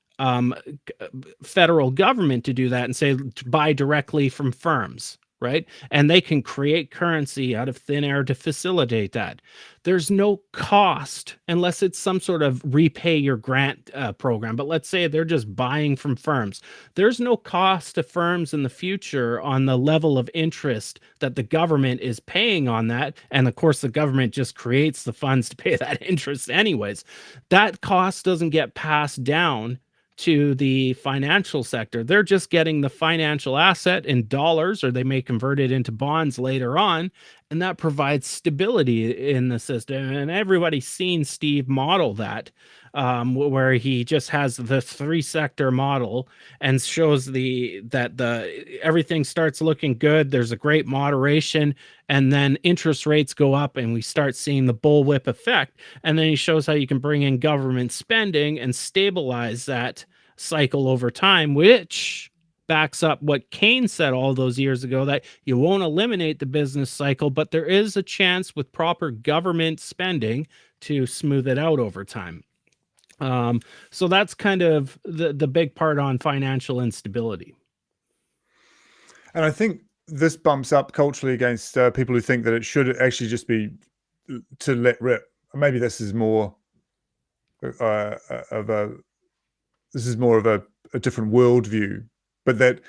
federal government to do that and say, buy directly from firms, right? And they can create currency out of thin air to facilitate that. There's no cost unless it's some sort of repay your grant program. But let's say they're just buying from firms. There's no cost to firms in the future on the level of interest that the government is paying on that. And of course, the government just creates the funds to pay that interest anyways. That cost doesn't get passed down to the financial sector. They're just getting the financial asset in dollars, or they may convert it into bonds later on, and that provides stability in the system. And everybody's seen Steve model that, where he just has the three-sector model and shows that everything starts looking good. There's a great moderation, and then interest rates go up, and we start seeing the bullwhip effect. And then he shows how you can bring in government spending and stabilize that cycle over time, which backs up what Keynes said all those years ago, that you won't eliminate the business cycle, but there is a chance with proper government spending to smooth it out over time. So that's kind of the big part on financial instability. And I think this bumps up culturally against people who think that it should actually just be to let rip. Maybe this is more of a different worldview, but that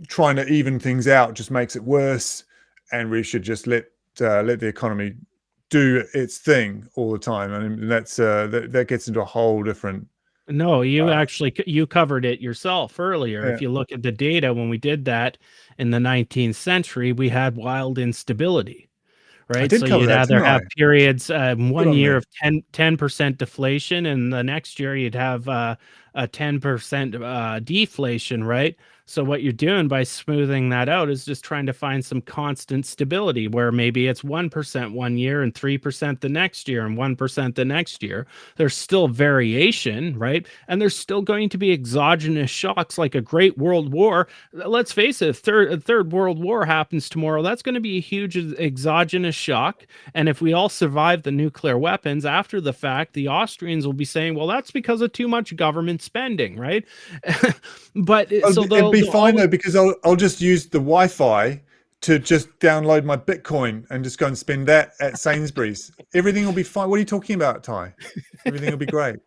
trying to even things out just makes it worse, and we should just let the economy do its thing all the time. I mean, that gets into a whole different. No, you covered it yourself earlier. Yeah. If you look at the data, when we did that in the 19th century, we had wild instability, right? So you'd either have periods, one year of 10% deflation, and the next year you'd have a 10% deflation, right? So what you're doing by smoothing that out is just trying to find some constant stability, where maybe it's 1% one year and 3% the next year and 1% the next year. There's still variation, right? And there's still going to be exogenous shocks, like a Great World War. Let's face it, a third World War happens tomorrow. That's going to be a huge exogenous shock. And if we all survive the nuclear weapons, after the fact, the Austrians will be saying, well, that's because of too much government spending, right? But so they'll be you'll fine always- though, because I'll just use the Wi-Fi to just download my Bitcoin and just go and spend that at Sainsbury's. Everything will be fine. What are you talking about, Ty? Everything will be great.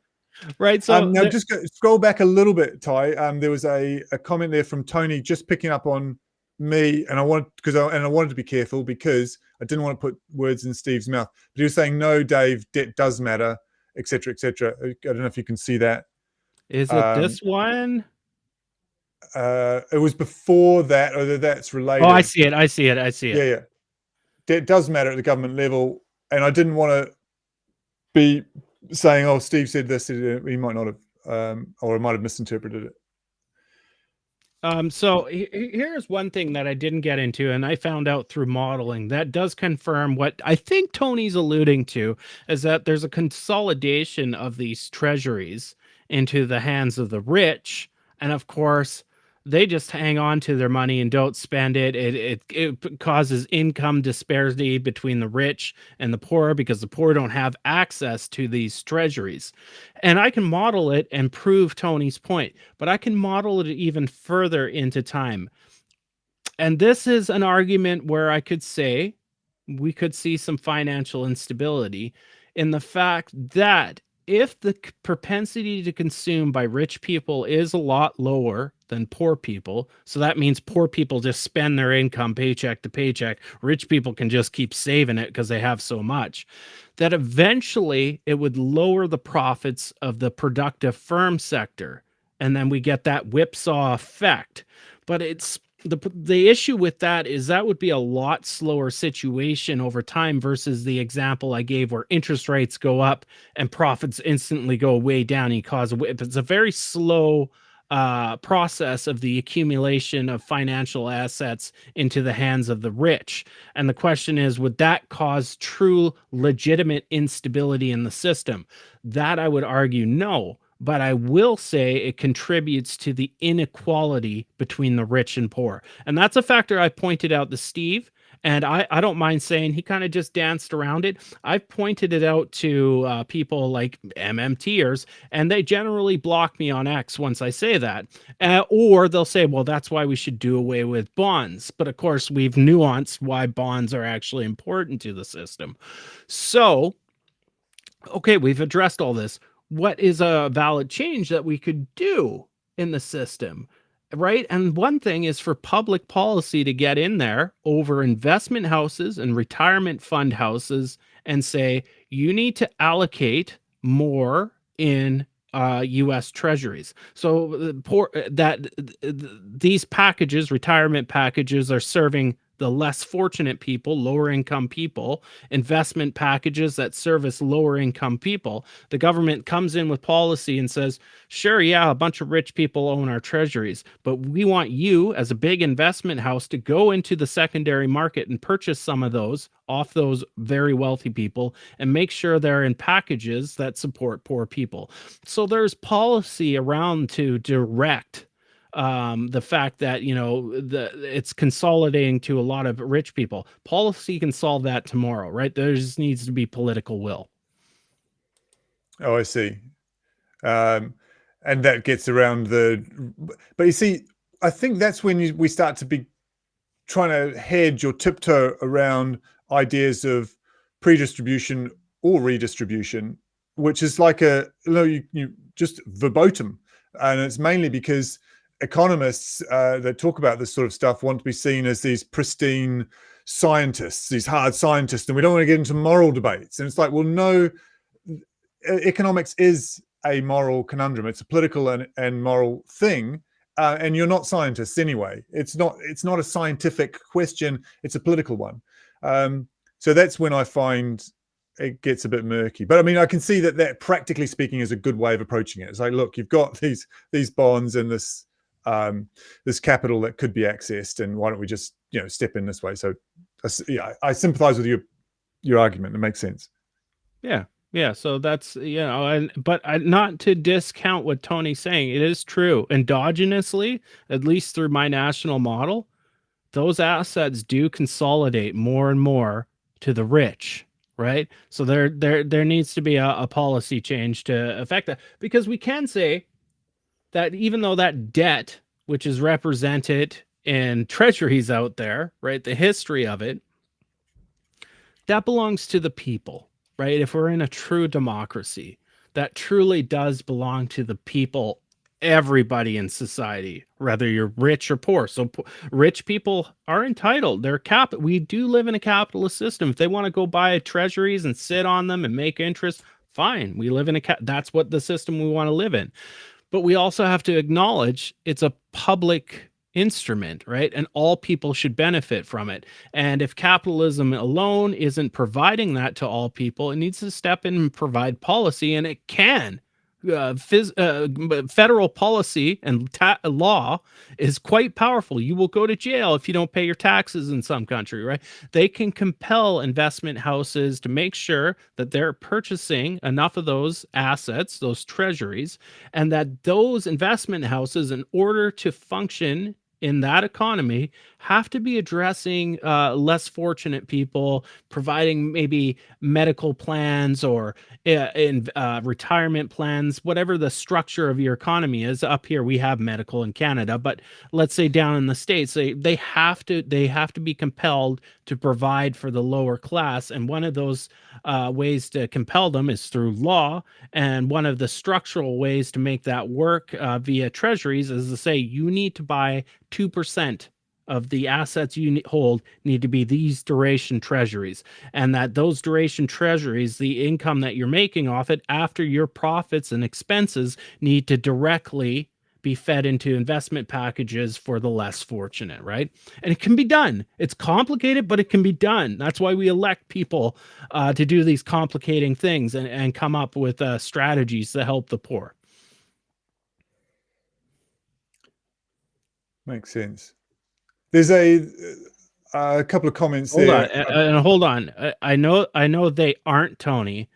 right. So Now just scroll back a little bit, Ty. There was a comment there from Tony just picking up on me, and I wanted to be careful because I didn't want to put words in Steve's mouth. But he was saying, "No, Dave, debt does matter, etc., etc." I don't know if you can see that. is it this one? It was before that, or that's related. Oh, I see it. I see it. I see it. Yeah. Debt does matter at the government level, and I didn't want to be saying, "Oh, Steve said this." He might not have, or I might have misinterpreted it. So here's one thing that I didn't get into, and I found out through modeling that does confirm what I think Tony's alluding to, is that there's a consolidation of these treasuries into the hands of the rich. And of course, they just hang on to their money and don't spend it. It causes income disparity between the rich and the poor because the poor don't have access to these treasuries. And I can model it and prove Tony's point, but I can model it even further into time. And this is an argument where I could say we could see some financial instability in the fact that if the propensity to consume by rich people is a lot lower than poor people, so that means poor people just spend their income paycheck to paycheck, rich people can just keep saving it because they have so much, that eventually it would lower the profits of the productive firm sector. And then we get that whipsaw effect. But it's the issue with that is that would be a lot slower situation over time versus the example I gave where interest rates go up and profits instantly go way down. You cause a whip. It's a very slow process of the accumulation of financial assets into the hands of the rich. And the question is, would that cause true legitimate instability in the system? That I would argue no. But I will say it contributes to the inequality between the rich and poor. And that's a factor I pointed out to Steve. And I don't mind saying he kind of just danced around it. I've pointed it out to people like MMTers, and they generally block me on X once I say that. Or they'll say, well, that's why we should do away with bonds. But of course, we've nuanced why bonds are actually important to the system. So, okay, we've addressed all this. What is a valid change that we could do in the system, right? And one thing is for public policy to get in there over investment houses and retirement fund houses and say, you need to allocate more in U.S. treasuries. So these packages, retirement packages, are serving the less fortunate people, lower income people, investment packages that service lower income people. The government comes in with policy and says, sure, yeah, a bunch of rich people own our treasuries, but we want you as a big investment house to go into the secondary market and purchase some of those off those very wealthy people and make sure they're in packages that support poor people. So there's policy around to direct the fact that, you know, it's consolidating to a lot of rich people. Policy can solve that tomorrow, right? There just needs to be political will. Oh, I see. And that gets around but you see, I think that's when we start to be trying to hedge or tiptoe around ideas of predistribution or redistribution, which is like you just verboten. And it's mainly because economists that talk about this sort of stuff want to be seen as these pristine scientists, these hard scientists, and we don't want to get into moral debates. And it's like, well, no, economics is a moral conundrum. It's a political and moral thing, and you're not scientists anyway. It's not a scientific question. It's a political one. So that's when I find it gets a bit murky. But I mean, I can see that practically speaking is a good way of approaching it. It's like, look, you've got these bonds and this capital that could be accessed, and why don't we just step in this way? So yeah, I sympathize with your argument. It makes sense. Yeah, so that's, but not to discount what Tony's saying. It is true endogenously, at least through my national model, those assets do consolidate more and more to the rich, right? So there needs to be a policy change to affect that, because we can say that even though that debt which is represented in treasuries out there, right? The history of it, that belongs to the people, right? If we're in a true democracy, that truly does belong to the people, everybody in society, whether you're rich or poor. So rich people are entitled. We do live in a capitalist system. If they want to go buy treasuries and sit on them and make interest, fine. We live in that's what the system we want to live in. But we also have to acknowledge it's a public instrument, right? And all people should benefit from it. And if capitalism alone isn't providing that to all people, it needs to step in and provide policy, and it can. Federal policy and law is quite powerful. You will go to jail if you don't pay your taxes in some country, right? They can compel investment houses to make sure that they're purchasing enough of those assets, those treasuries, and that those investment houses, in order to function in that economy, have to be addressing less fortunate people, providing maybe medical plans or retirement plans, whatever the structure of your economy is. Up here we have medical in Canada, but let's say down in the States, they have to be compelled to provide for the lower class, and one of those ways to compel them is through law. And one of the structural ways to make that work via treasuries is to say you need to buy 2% of the assets you hold need to be these duration treasuries, and that those duration treasuries, the income that you're making off it after your profits and expenses, need to directly be fed into investment packages for the less fortunate, right? And it can be done. It's complicated, but it can be done. That's why we elect people to do these complicating things and come up with strategies to help the poor. Makes sense. There's a couple of comments there. Hold on. I know they aren't, Tony,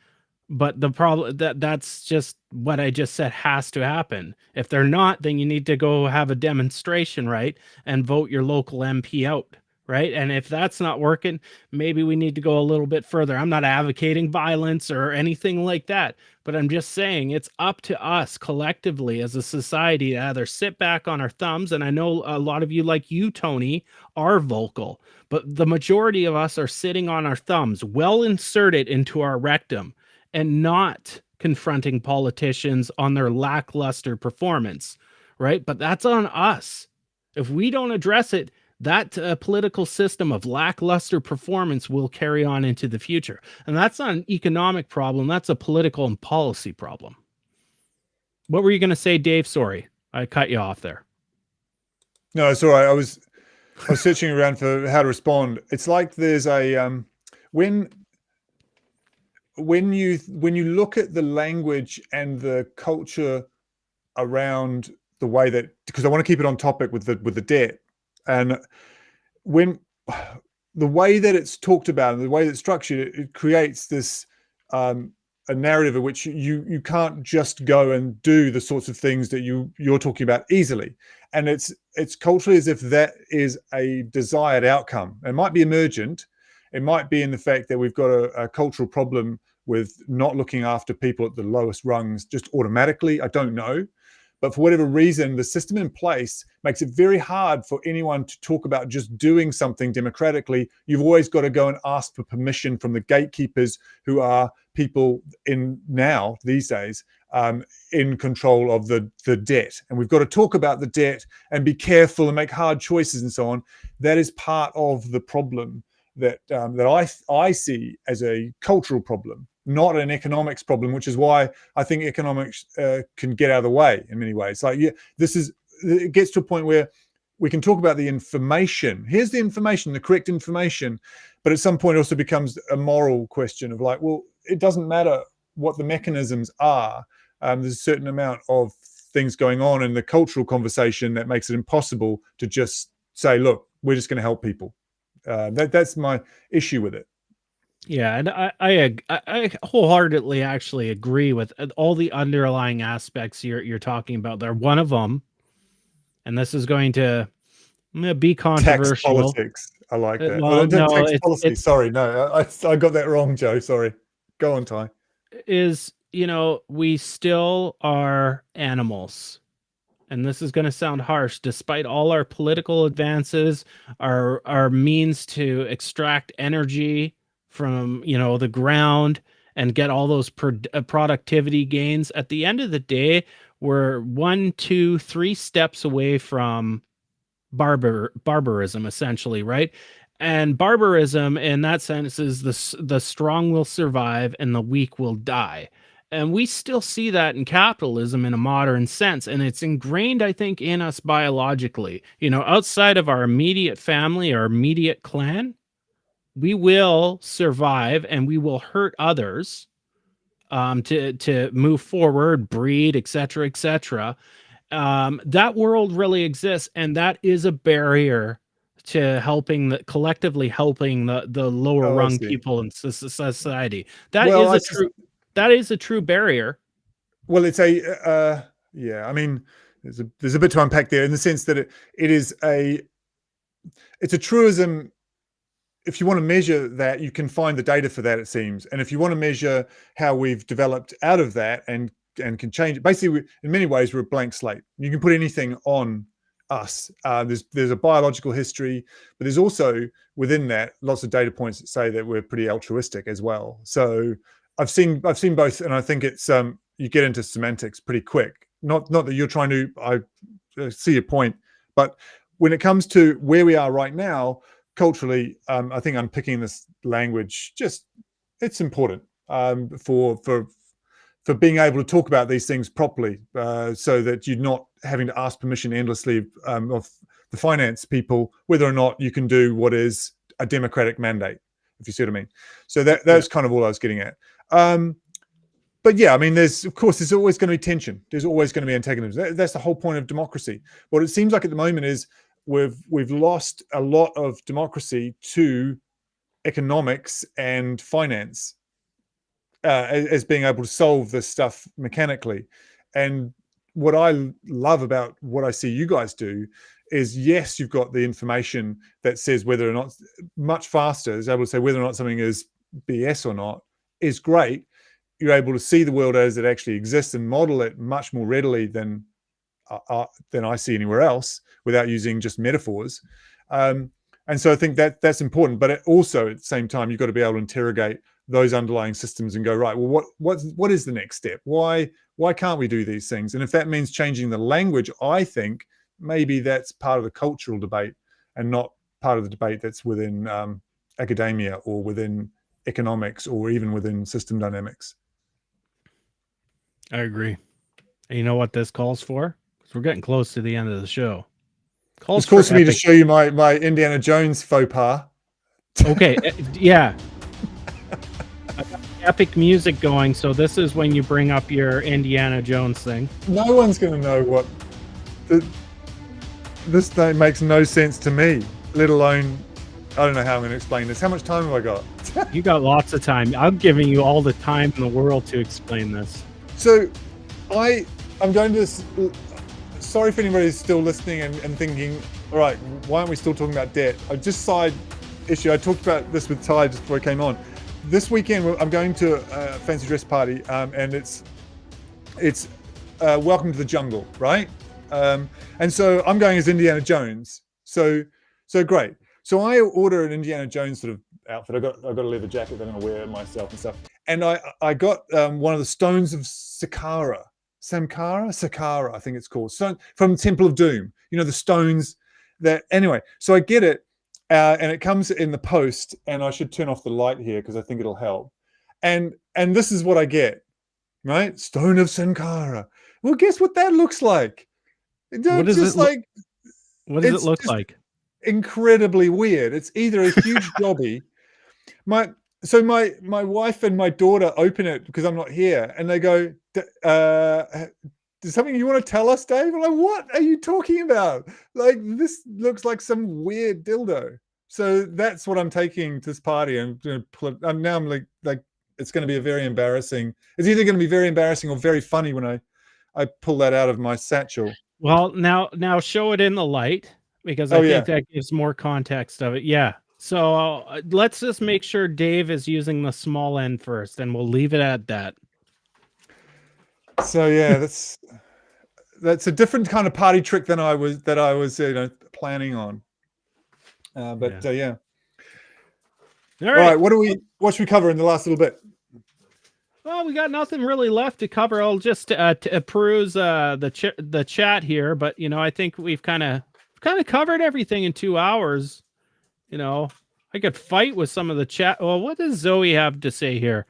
but the problem that's just what I just said has to happen. If they're not, then you need to go have a demonstration, right? And vote your local MP out, right? And if that's not working, maybe we need to go a little bit further. I'm not advocating violence or anything like that, but I'm just saying it's up to us collectively as a society to either sit back on our thumbs. And I know a lot of you, like you, Tony, are vocal, but the majority of us are sitting on our thumbs, well inserted into our rectum, and not confronting politicians on their lackluster performance, right? But that's on us. If we don't address it, that political system of lackluster performance will carry on into the future. And that's not an economic problem. That's a political and policy problem. What were you going to say, Dave? Sorry, I cut you off there. No, it's all right. I was searching around for how to respond. It's like there's a when you look at the language and the culture around the way that, because I want to keep it on topic with the debt, and when the way that it's talked about and the way that it's structured, it creates this a narrative in which you can't just go and do the sorts of things that you're talking about easily. And it's culturally as if that is a desired outcome. It might be emergent. It might be in the fact that we've got a cultural problem with not looking after people at the lowest rungs just automatically. I don't know. But for whatever reason, the system in place makes it very hard for anyone to talk about just doing something democratically. You've always got to go and ask for permission from the gatekeepers, who are people these days, in control of the debt. And we've got to talk about the debt and be careful and make hard choices and so on. That is part of the problem that I see as a cultural problem, not an economics problem, which is why I think economics can get out of the way in many ways. Like, it gets to a point where we can talk about the information. Here's the information, the correct information, but at some point it also becomes a moral question of like, well, it doesn't matter what the mechanisms are. There's a certain amount of things going on in the cultural conversation that makes it impossible to just say, look, we're just going to help people. That's my issue with it. Yeah, and I wholehearily actually agree with all the underlying aspects you're talking about there. One of them, and this is going to be controversial. Tax politics. I like that. Well, no, tax policy. Sorry, no, I got that wrong, Joe. Sorry. Go on, Ty. We still are animals. and this is going to sound harsh, despite all our political advances, our means to extract energy from, the ground and get all those productivity gains, at the end of the day, we're 1, 2, 3 steps away from barbarism, essentially, right? And barbarism in that sense is the strong will survive and the weak will die. And we still see that in capitalism in a modern sense, and it's ingrained, I think, in us biologically. Outside of our immediate family, our immediate clan, we will survive and we will hurt others, to move forward, breed, etc., etc. That world really exists, and that is a barrier to collectively helping the lower Oh, I rung see. people in society. That Well, is a true barrier. well, it's yeah. I mean, there's a bit to unpack there in the sense that it's a truism. If you want to measure that, you can find the data for that, it seems. And if you want to measure how we've developed out of that and can change it, basically, in many ways, we're a blank slate. You can put anything on us. There's a biological history, but there's also within that lots of data points that say that we're pretty altruistic as well. So I've seen both, and I think it's you get into semantics pretty quick. Not that you're trying to. I see your point, but when it comes to where we are right now, culturally, I think unpicking this language it's important for being able to talk about these things properly, so that you're not having to ask permission endlessly of the finance people whether or not you can do what is a democratic mandate, if you see what I mean. So that's kind of all I was getting at. But yeah, I mean, there's always going to be tension. There's always going to be antagonism. That's the whole point of democracy. What it seems like at the moment is we've lost a lot of democracy to economics and finance, as being able to solve this stuff mechanically. And what I love about what I see you guys do is, yes, you've got the information that says whether or not, much faster, is able to say whether or not something is BS or not, is great. You're able to see the world as it actually exists and model it much more readily than I see anywhere else, without using just metaphors. And so I think that's important. But also at the same time, you've got to be able to interrogate those underlying systems and go, right, well, what is the next step? Why can't we do these things? And if that means changing the language, I think maybe that's part of the cultural debate and not part of the debate that's within academia or within economics or even within system dynamics. I agree. And you know what this calls for? Because we're getting close to the end of the show. It's calls for me to show you my Indiana Jones faux pas. Okay, yeah. I got epic music going, so this is when you bring up your Indiana Jones thing. No one's going to know what... This thing makes no sense to me, let alone... I don't know how I'm going to explain this. How much time have I got? You got lots of time. I'm giving you all the time in the world to explain this. So I'm going to... Sorry if anybody's still listening and thinking, all right, why aren't we still talking about debt? I just side issue. I talked about this with Ty just before I came on. This weekend, I'm going to a fancy dress party, and it's Welcome to the Jungle, right? And so I'm going as Indiana Jones. So great. So I order an Indiana Jones sort of outfit. I got a leather jacket that I'm gonna wear myself and stuff. And I got one of the stones of Saqqara, I think it's called, so from Temple of Doom. You know, the stones that. Anyway, so I get it, and it comes in the post. And I should turn off the light here because I think it'll help. And this is what I get, right? Stone of Saqqara. Well, guess what that looks like? What does it look like? Incredibly weird. It's either a huge jobby. My wife and my daughter open it because I'm not here, and they go, "Is something you want to tell us, Dave?" I'm like, "What are you talking about? Like, this looks like some weird dildo." So that's what I'm taking to this party. I'm like, it's going to be a very embarrassing. It's either going to be very embarrassing or very funny when I pull that out of my satchel. Well, now show it in the light, because I think that gives more context of it. Yeah. So let's just make sure Dave is using the small end first, and we'll leave it at that. So yeah, that's a different kind of party trick than I was planning on. Yeah. All All right. right. What should we cover in the last little bit? Well, we got nothing really left to cover. I'll just peruse the chat here, but I think we've kind of covered everything in 2 hours. I could fight with some of the chat. Well, what does Zoe have to say here?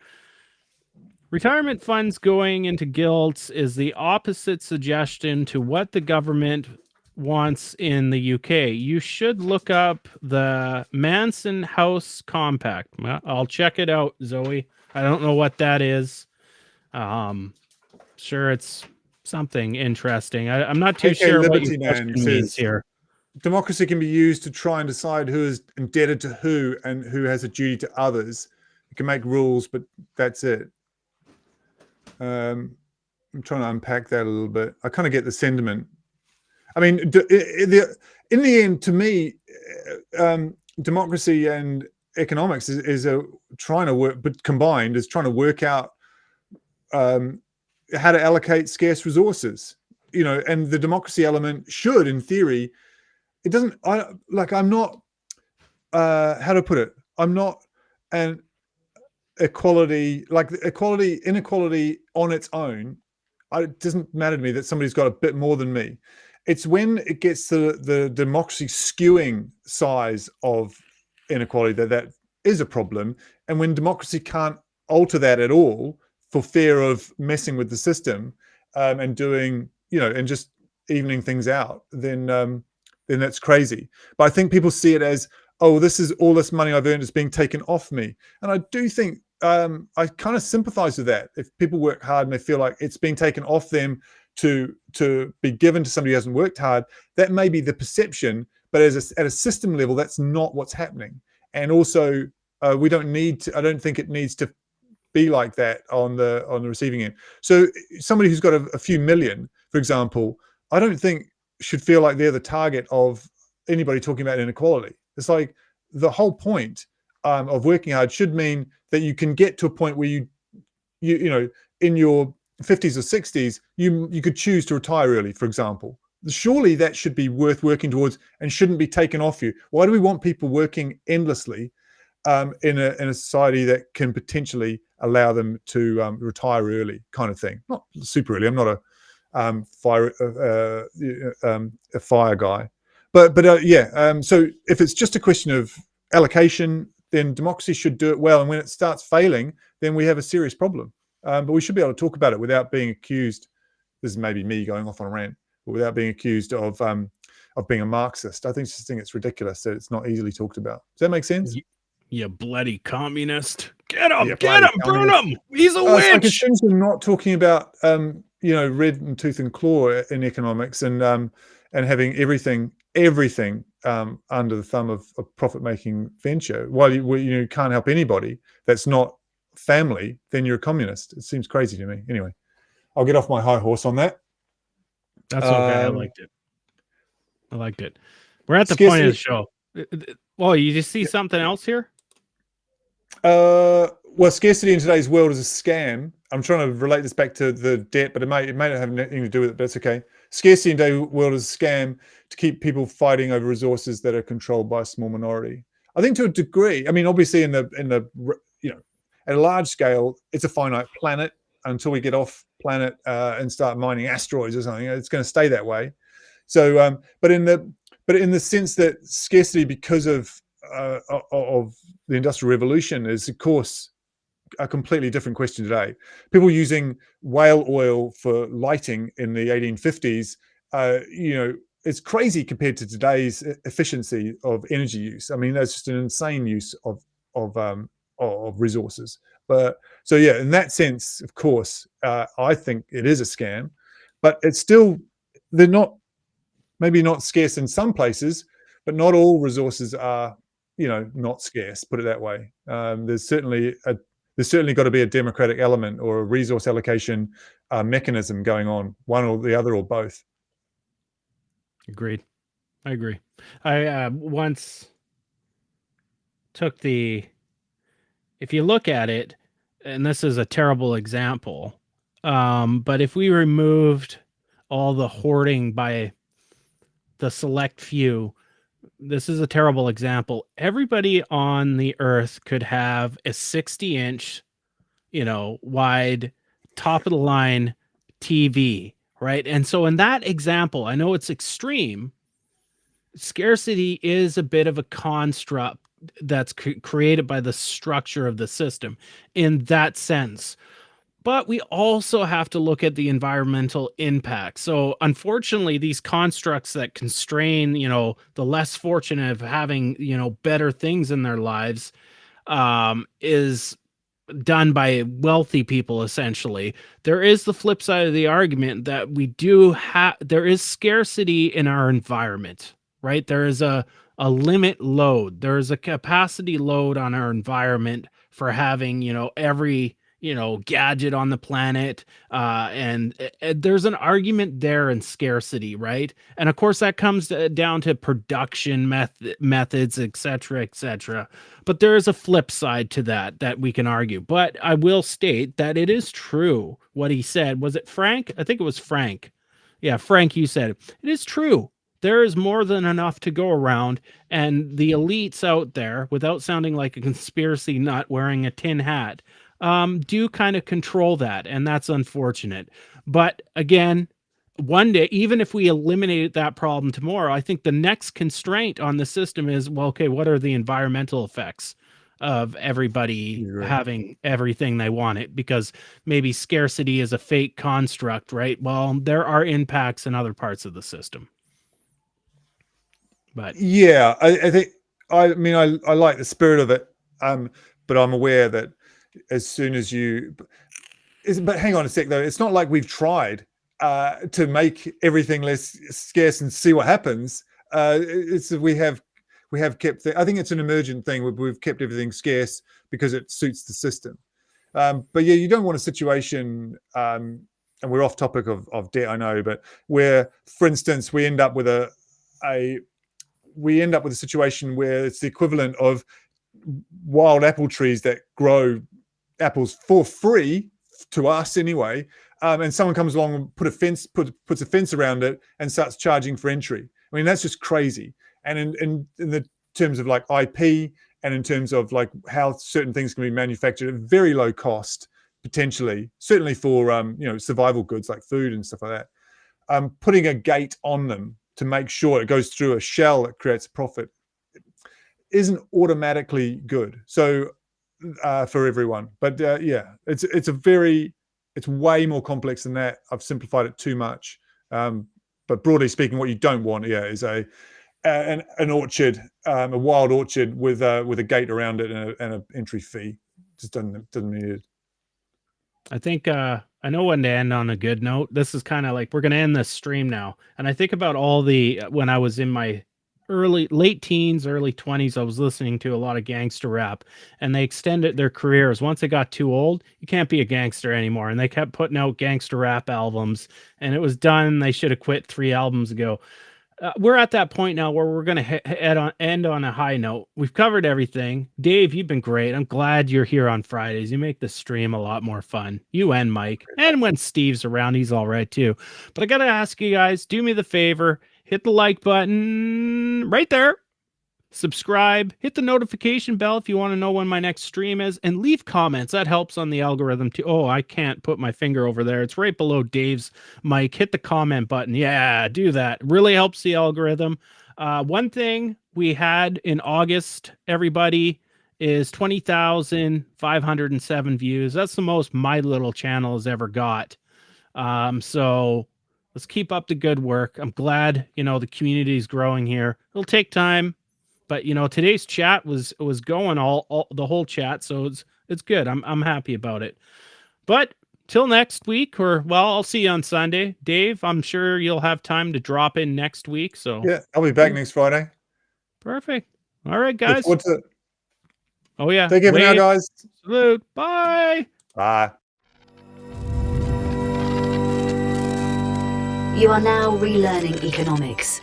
Retirement funds going into gilts is the opposite suggestion to what the government wants in the UK. You should look up the Manson House Compact. I'll check it out, Zoe. I don't know what that is. Sure, it's something interesting. I'm not too sure what your question means here. Democracy can be used to try and decide who is indebted to who and who has a duty to others. You can make rules, but that's it. I'm trying to unpack that a little bit. I kind of get the sentiment. I mean, in the end, to me, democracy and economics is trying to work, but combined is trying to work out how to allocate scarce resources. And the democracy element should, in theory, it doesn't. I'm not. How to put it? I'm not an equality, inequality on its own. It doesn't matter to me that somebody's got a bit more than me. It's when it gets to the democracy skewing size of inequality that is a problem. And when democracy can't alter that at all for fear of messing with the system and doing, and just evening things out, then that's crazy. But I think people see it as, oh, this is all this money I've earned is being taken off me. And I do think I kind of sympathize with that. If people work hard and they feel like it's being taken off them to be given to somebody who hasn't worked hard, that may be the perception, but at a system level, that's not what's happening. And also, we don't need to, I don't think it needs to be like that on the receiving end. So somebody who's got a few million, for example, I don't think should feel like they're the target of anybody talking about inequality. It's like the whole point of working hard should mean that you can get to a point where you in your 50s or 60s, you could choose to retire early, for example. Surely that should be worth working towards and shouldn't be taken off you. Why do we want people working endlessly in a society that can potentially allow them to retire early, kind of thing? Not super early. I'm not a fire guy, but yeah. So if it's just a question of allocation, then democracy should do it well. And when it starts failing, then we have a serious problem. But we should be able to talk about it without being accused. This is maybe me going off on a rant, but without being accused of being a Marxist. I think it's ridiculous that it's not easily talked about. Does that make sense? You bloody communist! Get him! Get him! Burn him! He's a witch! Like essentially not talking about red and tooth and claw in economics and having everything under the thumb of a profit-making venture. While you can't help anybody that's not family, then you're a communist. It seems crazy to me. Anyway, I'll get off my high horse on that. That's okay. I liked it. We're at the point of the show. Well, you just see something else here? Well, scarcity in today's world is a scam. I'm trying to relate this back to the debt, but it may not have anything to do with it, but it's okay. Scarcity in today's world is a scam to keep people fighting over resources that are controlled by a small minority. I think to a degree, I mean, obviously at a large scale, it's a finite planet until we get off planet and start mining asteroids or something. It's going to stay that way. So, but in the sense that scarcity, because of the Industrial Revolution, is of course a completely different question today. People using whale oil for lighting in the 1850s, it's crazy compared to today's efficiency of energy use. I mean, that's just an insane use of resources. But so yeah, in that sense, of course, I think it is a scam, but it's still, maybe not scarce in some places, but not all resources are, not scarce, put it that way. There's certainly got to be a democratic element or a resource allocation mechanism going on, one or the other or both. Agreed. I agree. I once took if you look at it, and this is a terrible example, but if we removed all the hoarding by the select few. This is a terrible example. Everybody on the earth could have a 60-inch, wide, top of the line TV, right? And so in that example, I know it's extreme. Scarcity is a bit of a construct that's created by the structure of the system in that sense. But we also have to look at the environmental impact. So unfortunately, these constructs that constrain, the less fortunate of having, better things in their lives, is done by wealthy people, essentially. There is the flip side of the argument that there is scarcity in our environment, right? There is a limit load. There is a capacity load on our environment for having, every, gadget on the planet. And there's an argument there in scarcity, right? And of course, that comes down to production methods, et cetera, but there is a flip side to that we can argue. But I will state that it is true what he said. Was it Frank? I think it was Frank. Yeah, Frank, you said it. It is true. There is more than enough to go around, and the elites out there, without sounding like a conspiracy nut wearing a tin hat, do kind of control that, and that's unfortunate. But again, one day, even if we eliminated that problem tomorrow, I think the next constraint on the system is, well, okay, what are the environmental effects of everybody having everything they wanted? Because maybe scarcity is a fake construct, right? Well, there are impacts in other parts of the system. But yeah, I think, I like the spirit of it, but I'm aware that as soon as but hang on a sec though, it's not like we've tried to make everything less scarce and see what happens. We have kept, I think it's an emergent thing. We've kept everything scarce because it suits the system. But yeah, you don't want a situation, and we're off topic of debt, I know, but where, for instance, we end up with a situation where it's the equivalent of wild apple trees that grow apples for free to us anyway, and someone comes along and puts a fence around it and starts charging for entry. I mean, that's just crazy. And in the terms of like IP, and in terms of like how certain things can be manufactured at very low cost, potentially, certainly for survival goods like food and stuff like that, putting a gate on them to make sure it goes through a shell that creates a profit isn't automatically good. So for everyone, but yeah, it's way more complex than that. I've simplified it too much, but broadly speaking, what you don't want, is an orchard, a wild orchard with a gate around it and an entry fee. Just doesn't need it. I think I know when to end on a good note. This is kind of like, we're going to end this stream now, and I think about when I was in my late teens, early 20s, I was listening to a lot of gangster rap, and they extended their careers. Once they got too old, you can't be a gangster anymore, and they kept putting out gangster rap albums, and it was done. They should have quit 3 albums ago. We're at that point now where we're going to end on a high note. We've covered everything. Dave, you've been great. I'm glad you're here on Fridays. You make the stream a lot more fun. You and Mike. And when Steve's around, he's all right too. But I got to ask you guys, do me the favor, hit the like button right there. Subscribe, hit the notification bell if you want to know when my next stream is, and leave comments. That helps on the algorithm too. Oh, I can't put my finger over there. It's right below Dave's mic. Hit the comment button. Yeah, do that. Really helps the algorithm. One thing we had in August, everybody, is 20,507 views. That's the most my little channel has ever got. So let's keep up the good work. I'm glad, the community is growing here. It'll take time. But today's chat was going all the whole chat, so it's good. I'm happy about it. But till next week, I'll see you on Sunday. Dave, I'm sure you'll have time to drop in next week. So yeah, I'll be back next Friday. Perfect. All right, guys. Oh yeah. Take care for now, guys. Salute. Bye. Bye. You are now relearning economics.